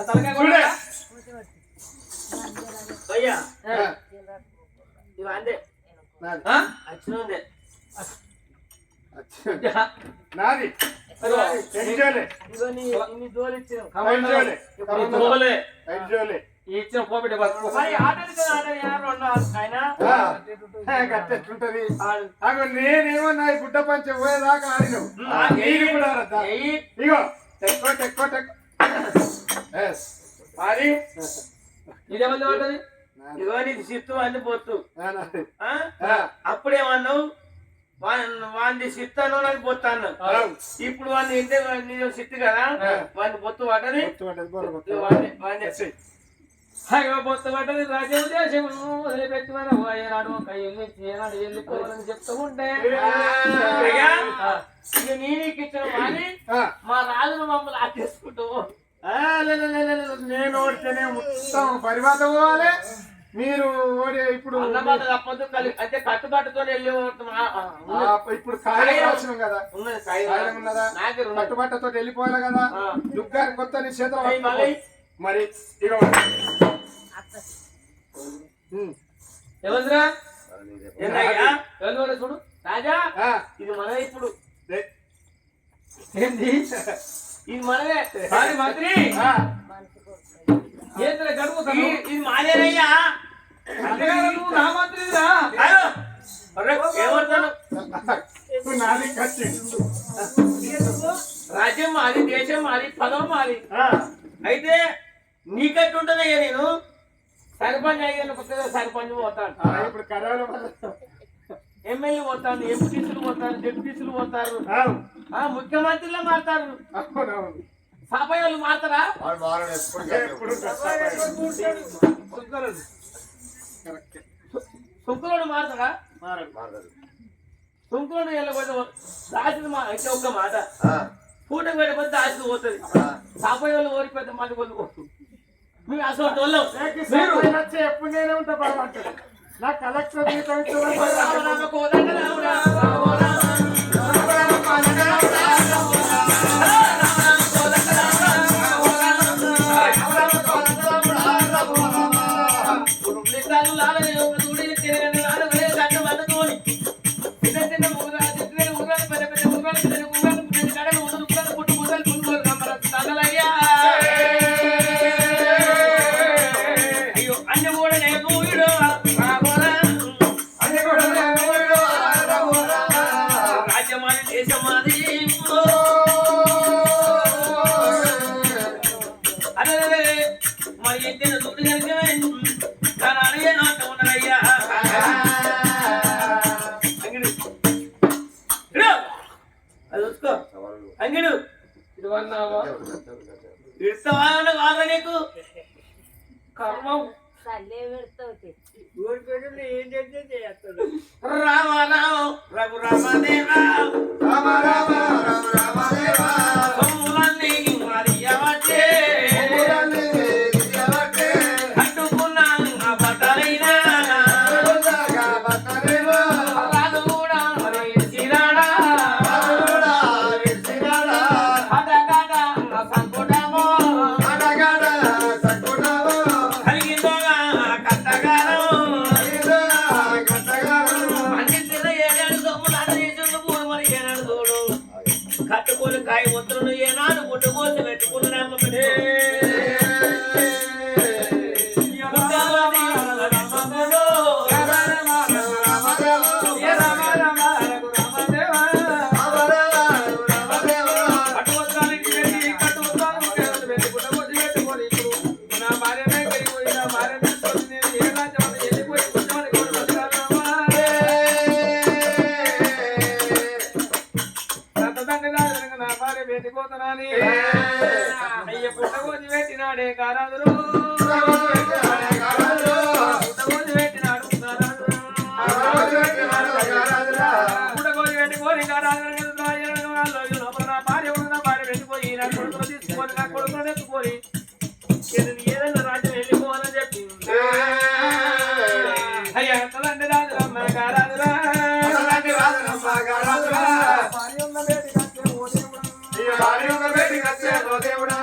తలకాయ కొనవా అయ్యా ఇవి అందే అచ్చినందే నాది ఇచ్చిన పోబిడ్డ గట్టెట్లుంటది నేనేమో నా గుడ్డ పంచ పోయేదాకా ఆడినావు ఇగో ఎక్కువ అది ఇదేమన్నా పడుతుంది ఇగో నీకు సిత్తు అన్ని పొత్తు అప్పుడేమన్నావు వాడిని సిత్తాను నాకు పొత్తు అన్నావు ఇప్పుడు వాడిని ఇంటే నేను సిత్తు కదా వాడిని పొత్తు పట్టని పొత్తు పట్టది రాజ్యం వదిలిపెట్టి ఏనాడు ఏనాడు వెళ్ళిపోవాలని చెప్తూ ఉంటే నీకు ఇచ్చిన వాణి మా రాజును మమ్మల్ని ఆటేసుకుంటూ నేను ఓడితేనే మొత్తం పరిపాతం పోవాలి మీరు ఇప్పుడు తప్పదు అంటే కట్టుబాటుతో వెళ్ళి ఇప్పుడు కాయలు రాసినాం కదా ఉన్నదా కట్టుబాటుతో వెళ్ళిపోవాలి కదా దుగ్గారి కొత్త నీ చేతులు మరి ఎవరిరా ఎవరు చూడు రాజా ఇది మన ఇప్పుడు ఏంది ఇది మనమే మంత్రి గడుపుతాను ఇది మాదేనయ్యా నా మంత్రిరా ఏమవుతాను నాది ఖర్చు మారి పదం మారి అయితే నీకెట్టుంటదయ్యా నేను సర్పంచ్ అయ్యాను కొత్తగా సర్పంచ్ పోతాను ఇప్పుడు కరోనా ఎమ్మెల్యే పోతాను ఎంపీసీలు పోతారు డిప్యూటీసీలు పోతారు ముఖ్యమంత్రిలో మారుతారు సాపయ్య వాళ్ళు మారుతారా సుంకులోడు మారుతారా సుంకులోడు వెళ్ళకపోతే దాచిన అయితే ఒక్క మాట పూట పెట్టకపోతే దాచిన పోతుంది సాపయ్య వాళ్ళు ఓడిపోతే మళ్ళీ కొనుక్కోవచ్చు మీరు అసలు ఎప్పుడు నేనే ఉంటా బాగుంటుంది నా కలెక్టర్ అంగిడు ఇస్తావా నీకు కర్మం రామ రామ రఘు రామదేవా రామ రామ రఘు రామదేవా కట్టుకొని కాయ ఒత్తులను ఏనాడు పుట్టుకోసి పెట్టుకున్నాము అయ్య పుట్టగోజి పెట్టినాడే కారాదురు పుట్టగోజి పెట్టినాడు పుట్టగోజి పెట్టుకొని కారాదురు భార్య ఉన్న భార్య పెట్టిపోయి నా కొడుకులు తీసుకొని నా కొడుకులు ఎత్తుకొని ఏదైనా రాజ్యం వెళ్ళిపోవాలని చెప్పి అయ్యా తలంటే రాజురమ్మ కారాదురా దేవుడా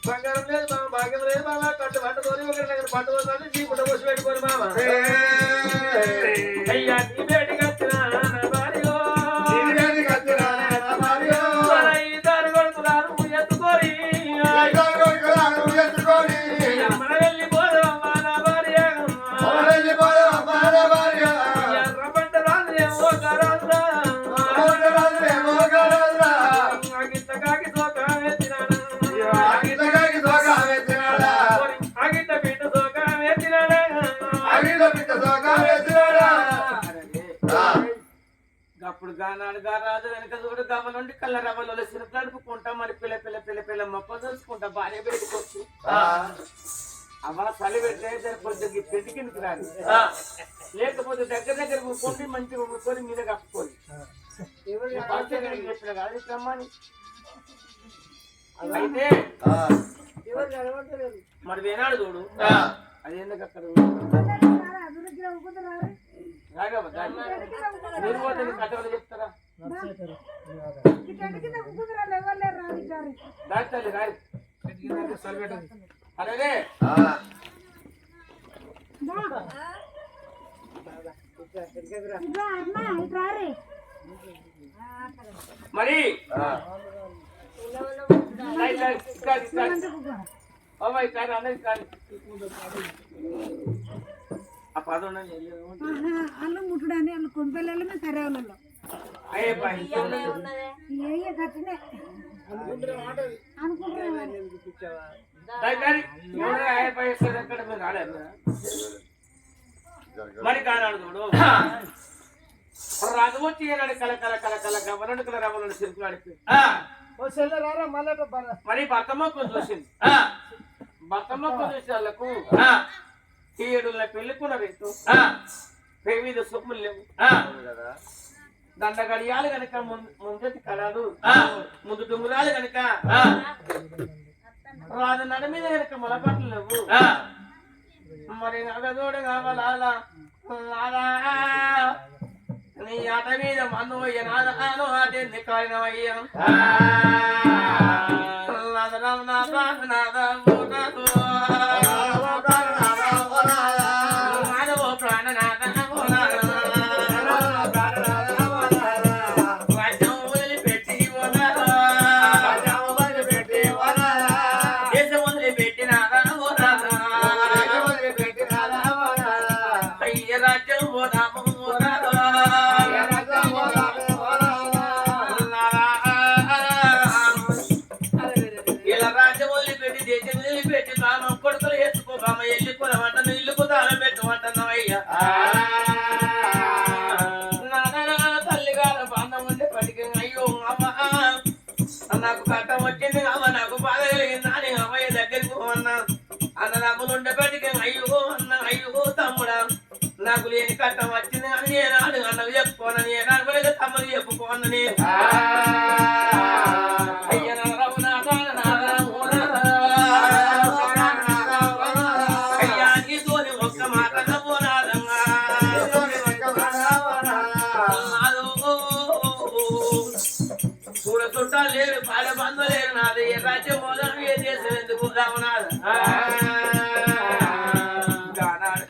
బంగారం లేదు మామ భాగ్యం లేదు మామ కట్టు పట్టుకొని ఒకరి దగ్గర పట్టుకోవాలి నీ పుట్ట పోసి పెట్టుకోరు మామ అయ్యా నీ బేటికి వచ్చిన భార్యో ఇద్దరు కొడుకులారు ఎత్తుకోరి మన వెళ్ళిపోదామా నా భార్య ఎర్రబంట రాజు ఏమో కారాదురా కాకి తోక ఎత్తినాడు అప్పుడు గానాడు గారాజు వెనక చూడు గమ నుండి కళ్ళ రవ్వలో సిరుపు నడుపుకుంటాం మరి పిల్ల పిల్ల పిల్ల పిల్ల మొక్క చూసుకుంటా భార్య పెట్టుకోవచ్చు అమ్మ చలి పెట్టే కొంచెం పెట్టి కిందకి రాదు లేకపోతే దగ్గర దగ్గర ఊరుకోండి మంచిగా ఊరుకొని మీద కప్పుకోండి చెప్పిన కాదు రమ్మని అయితే మరి వేనాడు చూడు అది ఎందుకు అక్కడ మీరు పోతే కథలు చెప్తారా దాని రాయి అలాగే మరి ఆ పదం అల్లు ముట్టుడని వాళ్ళు కొంపెళ్ళలో మేము కరేవలలో కట్టనే మరి కానాడు చూడు రాజు వచ్చి కల కల కల కల గమనండు కల రమణుడు సిరుకులు అడిపి మరి భర్తమ్మకు చూసింది భర్తమ్మకు చూసి వాళ్ళకు 7 పెళ్లికున్న రేటు పేమీద సొమ్ములు లేవు దండ గడియాలు గనక ముందటి కళలు ముందు డుంగురాలు గనక రాజు నడ మీద గనక మొలపట్లు లేవు మరి నగదోడు కావాలా నీ ఆట మీద మన్ను నాదాను ఆటేంది కారణమయ్యా తల్లిగారు బాధ ఉండే పడికి అయ్యో అమ్మ నాకు కట్టం వచ్చింది అమ్మ నాకు బాధ కలిగింది అని అమ్మాయి దగ్గరికి అన్నా అన్నదమ్ములుండే పడికి అయ్యో అన్న అయ్యో తమ్ముడా నాకు లేని కట్టం వచ్చింది అని నేను అన్నవి చెప్పుకోనని నేను అనుకోలేదు తమ్ముడు చెప్పుకోనని అయ్య అయ్యా నీతోని ఒక్క మాట చూడ చుట్టాలు లేరు పాడ బంధువు లేరు నాది ఏ రాజ్యం మొదలు ఏ దేశం ఎందుకు రావునాడు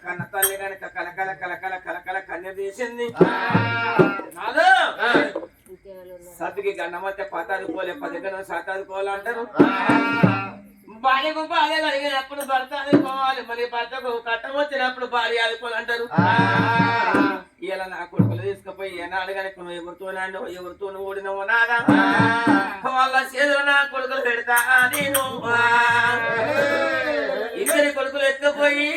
కన్న తల్లి కనుక కలకల కలకల కలకల కన్య తీసింది నాదు సతికి గన్నమత్తే పతాదుకోలే 10 గణం సాతాదుకోవాలంటారు భార్యకు భార్య కలిగినప్పుడు భర్త ఆదుకోవాలి మరి భర్తకు కట్టం వచ్చినప్పుడు భార్య ఆదుకోవాలంటారు ఇలా నా కొడుకులు తీసుకుపోయి ఏనాడు కనుక నువ్వు ఎవరితో ఓడినవు నాదా వాళ్ళ చేతులు నా కొడుకులు పెడతా నేను ఇద్దరి కొడుకులు ఎత్తుకుపోయి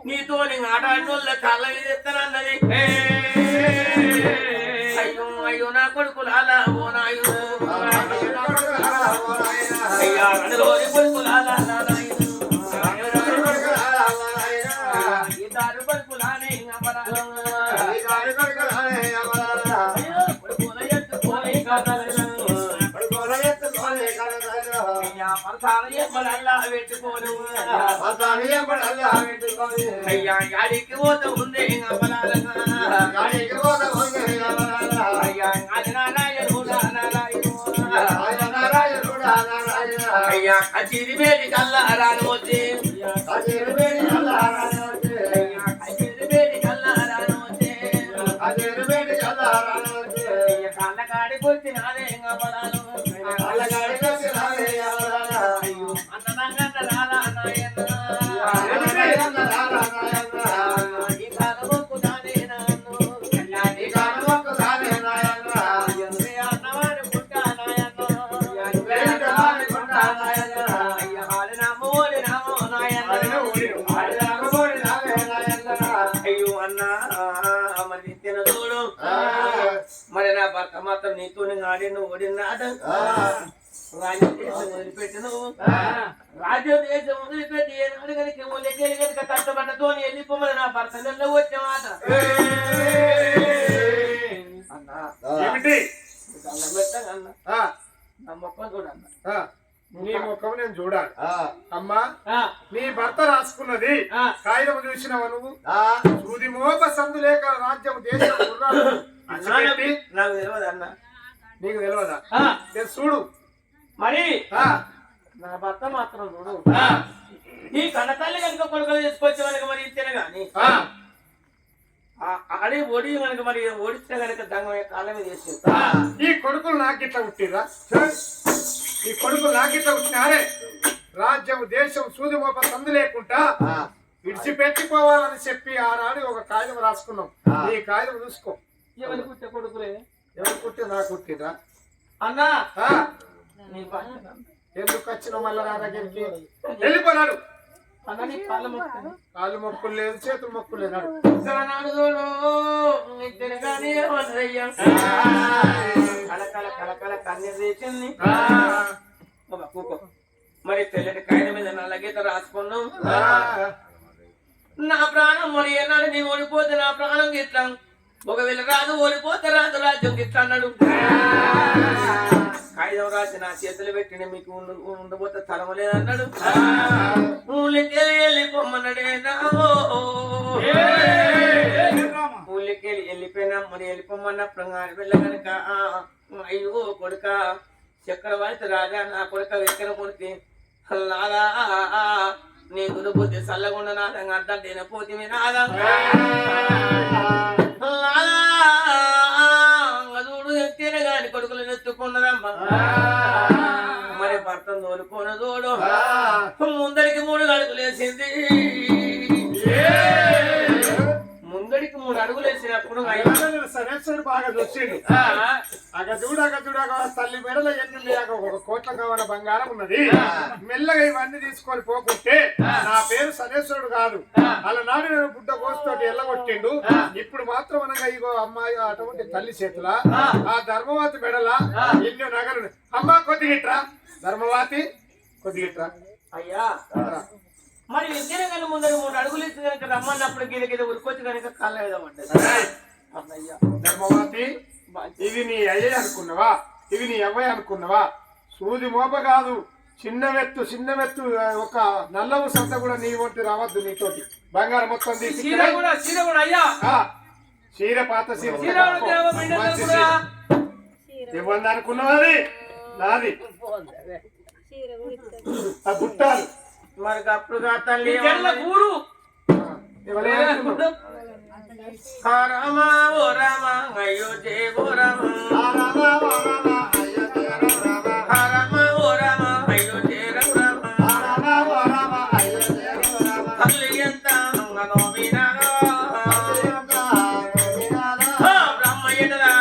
నీతో ఆట ఆడినోళ్ళ కాళ్ళ మీద ఎత్తానన్నది అయ్యో అయ్యో నా కొడుకులు అలా ఓ నాయు అయ్యా రోజు కొడుకులు అలా ఇద్దరు కొడుకులానే అయ్యా గాడికి పోత ఉంది అయ్యా అయ్యా కచేరి వేడి కల్లా రాను వచ్చి కళ్ళ కాడి కొట్టి నాదే పడాను అయ్యో అన్నదంగా రాలా ఈ కాలమొక్కు దానే నాన్ను అన్నవాడు పుట్టా నాయన్న అయ్యా ఆడి నామో నాయన్న అయ్యో అన్నా మరి తిన చూడు మరి నా భర్త మాత్రం నీతో ఆడి నువ్వు ఓడినాడు రాజ్యదేశం వదిలిపెట్టిను రాజ్యదేశం వదిలిపెట్టి ఏనాడు కనుక ఒళ్ళకెళ్ళి కనుక కష్టపడ్డతో వెళ్ళిపోమని నా భర్త నెల వచ్చే మాట అన్నా ఏమిటి పెట్టాలన్నా నా మొక్క చూడన్నా నీ ముఖం నేను చూడాలి అమ్మా నీ భర్త రాసుకున్నది కాగితం చూసినావా నువ్వు సూది మోప సందు లేక రాజ్యం దేశం నాకు తెలియదు అన్న నీకు తెలియదా నేను చూడు మరి నా భర్త మాత్రం చూడు ఈ కన్నతల్లి కనుక కొడుకులు తీసుకొచ్చే కనుక మరి ఇచ్చాను గాని ఆడి ఓడి కనుక మరి ఓడిస్తే కనుక దంగ కాళ్ళ మీద చేసి ఈ కొడుకులు నాకు ఇట్లా పుట్టిరా ఈ కొడుకులు నాకు ఇట్లా పుట్టినారే రాజ్యం దేశం సూది మోప సందు లేకుండా విడిచిపెట్టిపోవాలని చెప్పి ఆనాడు ఒక కాగితం రాసుకున్నాం ఈ కాగితం చూసుకో ఎవరు పుట్టే కొడుకులే ఎవరు పుట్టి నాకు పుట్టిరా అన్నా ఎందుకు వచ్చిన మళ్ళా నా దగ్గరికి వెళ్ళిపోనాడు అన్న నీ కాళ్ళ మొక్కుతాను. కాళ్ళు మొక్కులు లేదు చేతులు మొక్కులు లేదు కళకళ కన్నీరు తీసింది మరి తెల్లటి కాయల మీద నల్ల గీత రాసుకున్నాం నా ప్రాణం మరి ఏనాడు నీ ఓడిపోతే నా ప్రాణం గిట్లా ఒకవేళ రాదు ఓడిపోతే రాదు రాజ్యం గిట్లా అన్నాడు కాగితం రాసి నా చేతులు పెట్టిన మీకు ఉండబోతే తరం లేదన్నాడు ఊళ్ళకెళ్ళి వెళ్ళిపోమన్నాడే ఊళ్ళకెళ్ళి వెళ్ళిపోయినా మరి వెళ్ళిపోమన్నప్పుడు వెళ్ళ కనుక అయ్యో కొడుక చక్రవర్తి రాజా నా కొడుక వెక్కన కొడితే నాదా నీ దుర్బుద్ధి చల్లగుండ నాదంగా అర్థం తినపోతే నాదా చూడు ఎత్తేనే గాని కొడుకులు ఎత్తుకున్నదమ్మా మరి భర్తను తోలుకోన చూడు ముందరికి 3 అడుగులు వేసింది ముందడికి 3 అడుగులు వేసినప్పుడు సరేశ్వరుడు బాగా చూసిండు అగదుడు తల్లి మెడలో ఎన్ని ఒక కోట్ల కావాల బంగారం ఉన్నది మెల్లగా ఇవన్నీ తీసుకొని పోకుంటే నా పేరు సనేశ్వరుడు కాదు అలనాడు నేను బుడ్డ కోస్తోటి ఎల్లగొట్టిండు ఇప్పుడు మాత్రం అనగా ఇగో అమ్మాయి అటువంటి తల్లి చేతుల ఆ ధర్మవతి మెడల ఎన్నో నగలు అమ్మా కొద్దిగిట్రా ధర్మవతి కొద్దిగిట్రా అయ్యా మరి విద్యను కానీ ముందర 3 అడుగులు ఇచ్చి కనుక రమ్మన్నప్పుడు గిద ఉరికొచ్చి కనుక కాళ్ళ మీద పడ్డది ధర్మవతి ఇవి నీ అయ్యే అనుకున్నావా ఇవి నీ అవ్వయ్య అనుకున్నావా సూది మోప కాదు చిన్న మెత్తు ఒక నల్లవు సంత కూడా నీ వంటి రావద్దు నీతోటి బంగారం మొత్తం తీసి చీర పాత చీర ఇవ్వండి అనుకున్నావా అది నాది ఆ బుట్టాలు మరి అప్పుడు తల్లి ఊరు రామా ఓ రామా అయ్యో జయ ఓ రామా రామా ఓ రామా అయ్యో జయ రామా తల్లి ఎంత నోవినాగా బ్రహ్మయ్యడా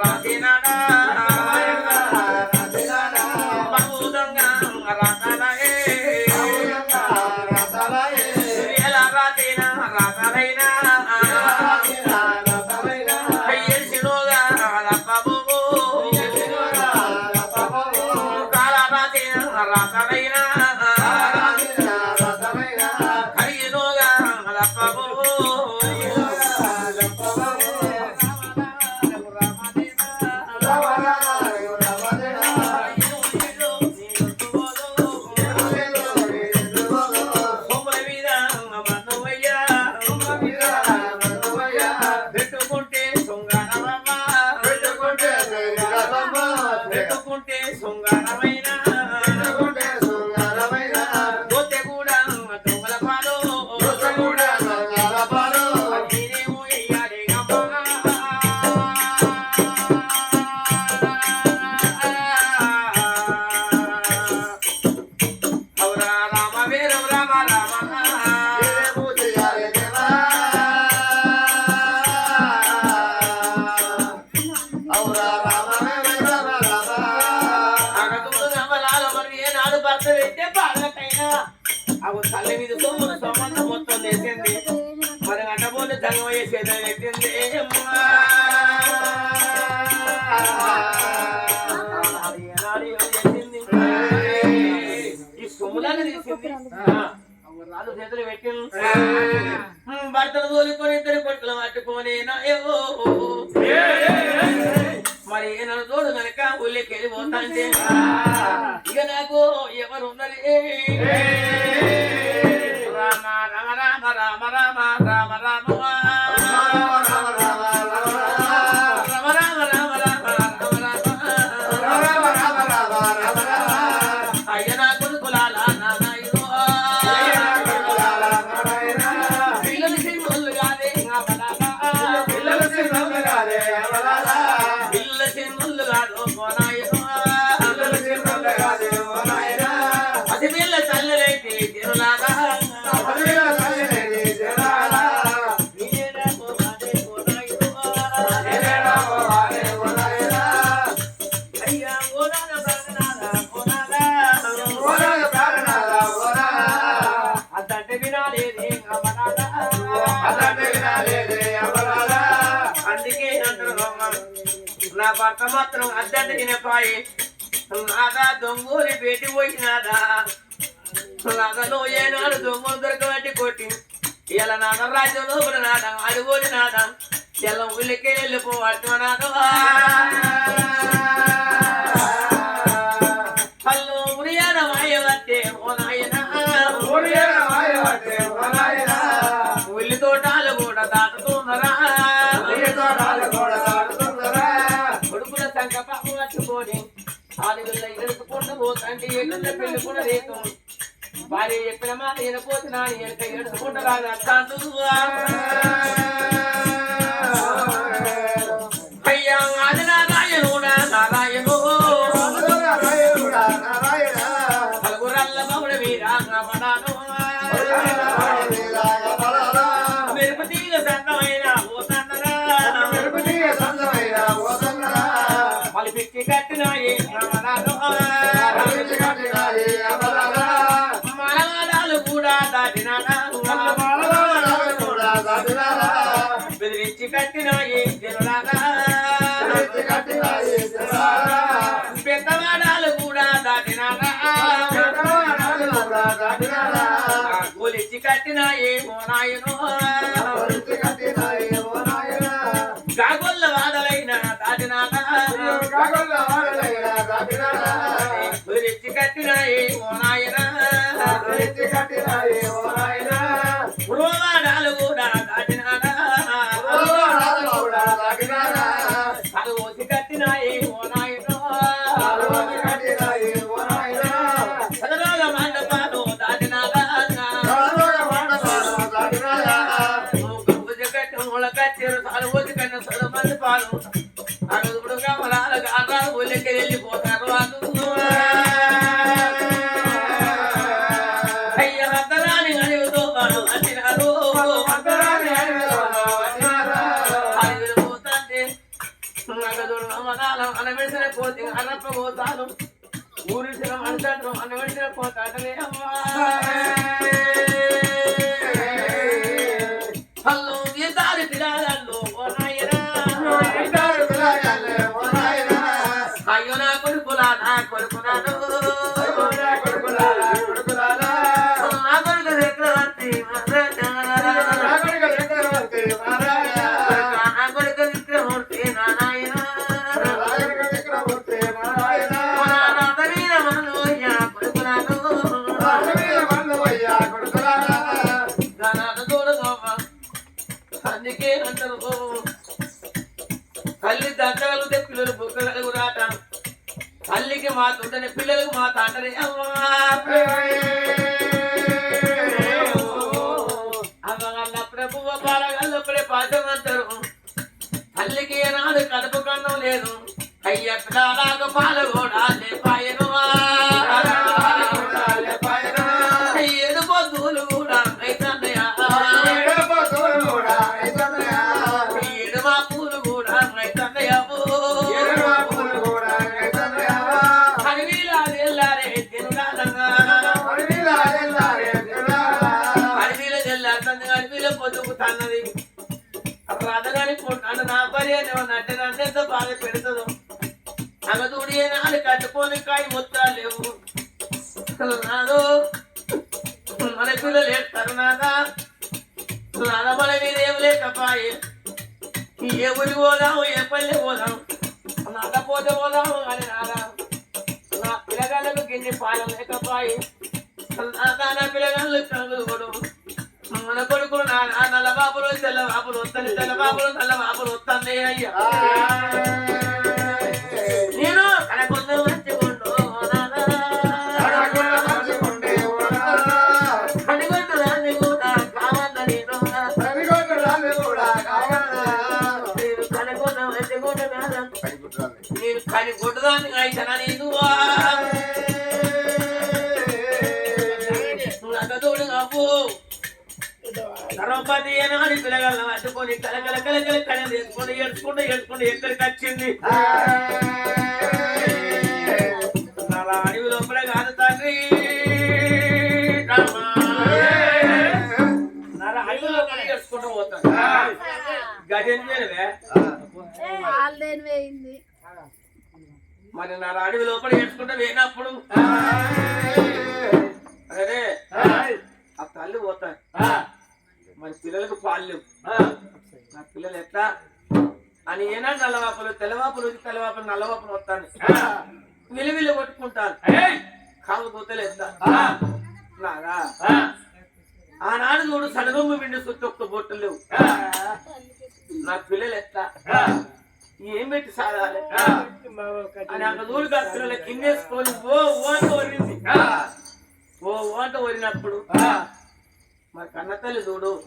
రాసినాడా బహుదంగా రాతలే ఎలా రాతేనా రాతలైనా తల్లి మీద సొమ్మంతా మొత్తం వేసింది మరి గంటపోతే దంగం వేసేది పెట్టింది అది ఏనాడు ఏం చేసింది ఈ సొమ్ములాగా తీసింది రాజు చేతులు పెట్టి భర్తను తోలుకొని ఇద్దరు కొట్టులు పట్టుకొని నాయో మరి నన్ను తోడు కనుక ఊళ్ళకి వెళ్ళిపోతాంటే ఇక నాకు ఎవరున్నది రామ రామ రామ రామ రామ రామ రామ అందుకే నా భర్త మాత్రం అద్దెన పాయి నాదా దొంగూరి పెట్టి పోయినాదా నాదలో ఏనాడు దొంగలు దొరకబట్టి కొట్టి ఇలా నాద రాజ్యంలో కూడా నాదా అడుగోని నాదా ఇలా ఊళ్ళకే వెళ్ళిపోవచ్చు నాదా హలో ఉరియాన మాయవట్టే ఓ నాయనా ఉల్లి తోటాలు కూడా దాటుతున్నారా కొడుకుల సంఖ పాపం పట్టుకొని ఆలుగుల్ల ఎడుచుకుంటూ పోతంటే ఎల్లుండ పెళ్లి కూడా రేతు భార్య చెప్పిన మాట వినపోతున్నా వెనక ఎడుచుకుంటారా అర్థాలు అయ్యా అది నారాయణుడా నారాయణు పలుగురల్ల మౌడ వీరా పడాను మెరుపుతీగ సన్నమైన పోతన్నరా మళ్ళీ పిచ్చి కట్టినాయి మానవాదాలు కూడా దాటినాడా బెదిరించి కట్టినాయి జనులాగా పెద్దవాడాలు కూడా దాటినాడా గోలిచ్చి కట్టినాయి ఓ నాయను కాగొల్ల వాదలైన దాటినాడా గోలిచ్చి కట్టినాయి ఓ నాయన పురోవాడాలు కూడా దాటినాడా కలువోసి కట్టినాయి ఓ నాయన సదరోగ మండపాలు దాటినాడా కట్టారు సాలు పోసి కన్నా సద మండపాలు అడుగుడు కమలాల గారాలు ఊళ్ళకి వెళ్ళిపోతారు అయ్య అద్దరాని అడుగుతో వాడు అంటినారు అడుగులు పోతాంటే నగదుడు నమ్మనాలు అనవెడిసిన పోతే అరప్ప పోతాను ఊరిసిన మనుషులు అనవెడిసిన పోతాడనే అమ్మా హలో దారి తిరాగల్లో అయ్యో నా కొడుకులా నా కొడుకున్నాను నా కొడుకు చక్రవర్తి నా కొడుకు విక్రమూర్తి నారాయణ కొడుకున్నాను అందుకే అంటారు తల్లి దండగలిగితే పిల్లలు బుక్కగలుగు రాట తల్లికి మాత ఉంటేనే పిల్లలకు మాత అంటారే అమ్మగల్ల ప్రభువ పాలగల్లప్పుడే పాఠం అంటారు తల్లికి ఏనాడు కడుపు కన్నం లేదు అయ్య పిల్లలాగా పాలు కూడా లేపాయను ఏడు పొద్దులు కూడా అయితన్నయా ఏడు మా పూలు కూడా అయితన్నయా అడవిలారే తిరుగాలంగా అడవిల తెల్లారుతుంది అడవిలో పొద్దుకుతున్నది రాధగాని పుట్టాను నా భార్య నట్టే ఎంత బాధ పెడుతుందో అగదూడి నాడు కట్టుకొని కాయ ముత్తాలు లేవు నాదో మన పిల్లలు ఏస్తారు నాదా నాన్న మన మీద ఏం లేకపాయే ఏ ఊరి పోదాము ఏ పల్లె పోదాము నాకపోతే పోదాము అని నాదా నా పిల్లగాళ్ళకు గిన్నె పాలన లేకపాయి నా పిల్లగాళ్ళు కలుగుడు మన కొడుకు నా నల్ల బాబులు తెల్ల బాబులు వస్తాను తెల్ల బాబులు నల్ల బాబులు వస్తాను అయ్యా నేను కనకొండ మంచిగుండు కనిగొండు దాన్ని కూడా కావాల నేను కనకొండ మంచిగుండు కాదా నేను కనిగొడ్డు దాన్ని అయితేనా నేను నగదోడు అవ్వు ద్రౌపది అని పిల్లగాళ్ళ అడ్డుకొని కలకల కలకల కళ తీసుకొని ఏడ్చుకుంటూ ఏడ్చుకుంటూ ఎక్కడికి వచ్చింది నా అడవి లోపల కాదు తండ్రి నా అడవి లోపల ఏడ్చుకుంటూ పోతాను గజం పేరువే మరి నా అడవి లోపల ఏడ్చుకుంటూ వేసినప్పుడు అరే ఆ తల్లి పోతాను మరి పిల్లలకు పాలు లేవు నా పిల్లలు ఎట్లా అని ఏనాడు నల్లవాపలు తెల్లవాపలు తెల్లవాపలు నల్లవాపలు వస్తాను విలువిల్లు కొట్టుకుంటాను కాకపోతే ఎత్తా నాగా ఆనాడు చూడు సడగొమ్మ విండి సుట్టొక్క బొట్టలు లేవు నా పిల్లలు ఎట్లా ఏం పెట్టి సాగాలి అని అక్కడ చూడు పిల్లల కిందేసుకొని ఓ ఓంట వరింది ఓ ఓంట వరినప్పుడు మరి కన్న తల్లి చూడు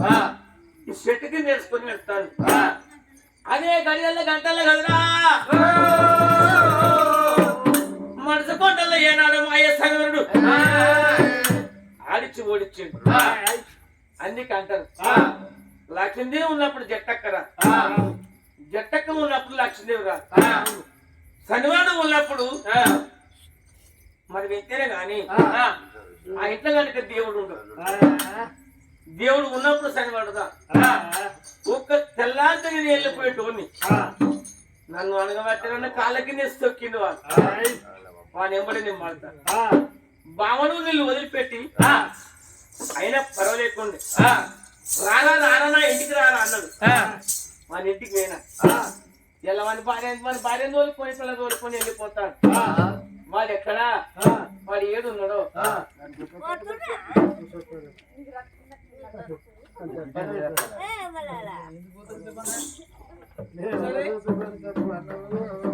ఈ చెట్టుకి నేర్చుకొని వెళ్తాను అదే గడియల్లో గంటల్లో కదరా మనసు కొండల్లో ఏనాడు మాయ సగరుడు ఆడిచ్చి ఓడిచ్చిండు అందుకే అంటారు లక్ష్మీదేవి ఉన్నప్పుడు జట్టక్కరా జట్టక్క ఉన్నప్పుడు లక్ష్మీదేవి రా శనివారం ఉన్నప్పుడు మరి వెళ్తేనే గాని ఆ ఇంట్లో కనుక దేవుడు ఉండదు దేవుడు ఉన్నప్పుడు శనివాడుదా ఒక్క తెల్లారితో నేను వెళ్ళిపోయేటోని నన్ను అనగబట్టిన కాళ్ళ కింద తొక్కింది వాడు ఎంబడి నేను మాడతాను బావను నీళ్ళు వదిలిపెట్టి అయినా పర్వాలేకుండా రానా రానా ఇంటికి రారా అన్నాడు మన ఇంటికి పోయినా ఇలా మన భార్యను తోలుకొని పిల్లలు తోలుకొని వెళ్ళిపోతాడు వాడు ఎక్కడా వాడు ఏడున్నాడో లేదు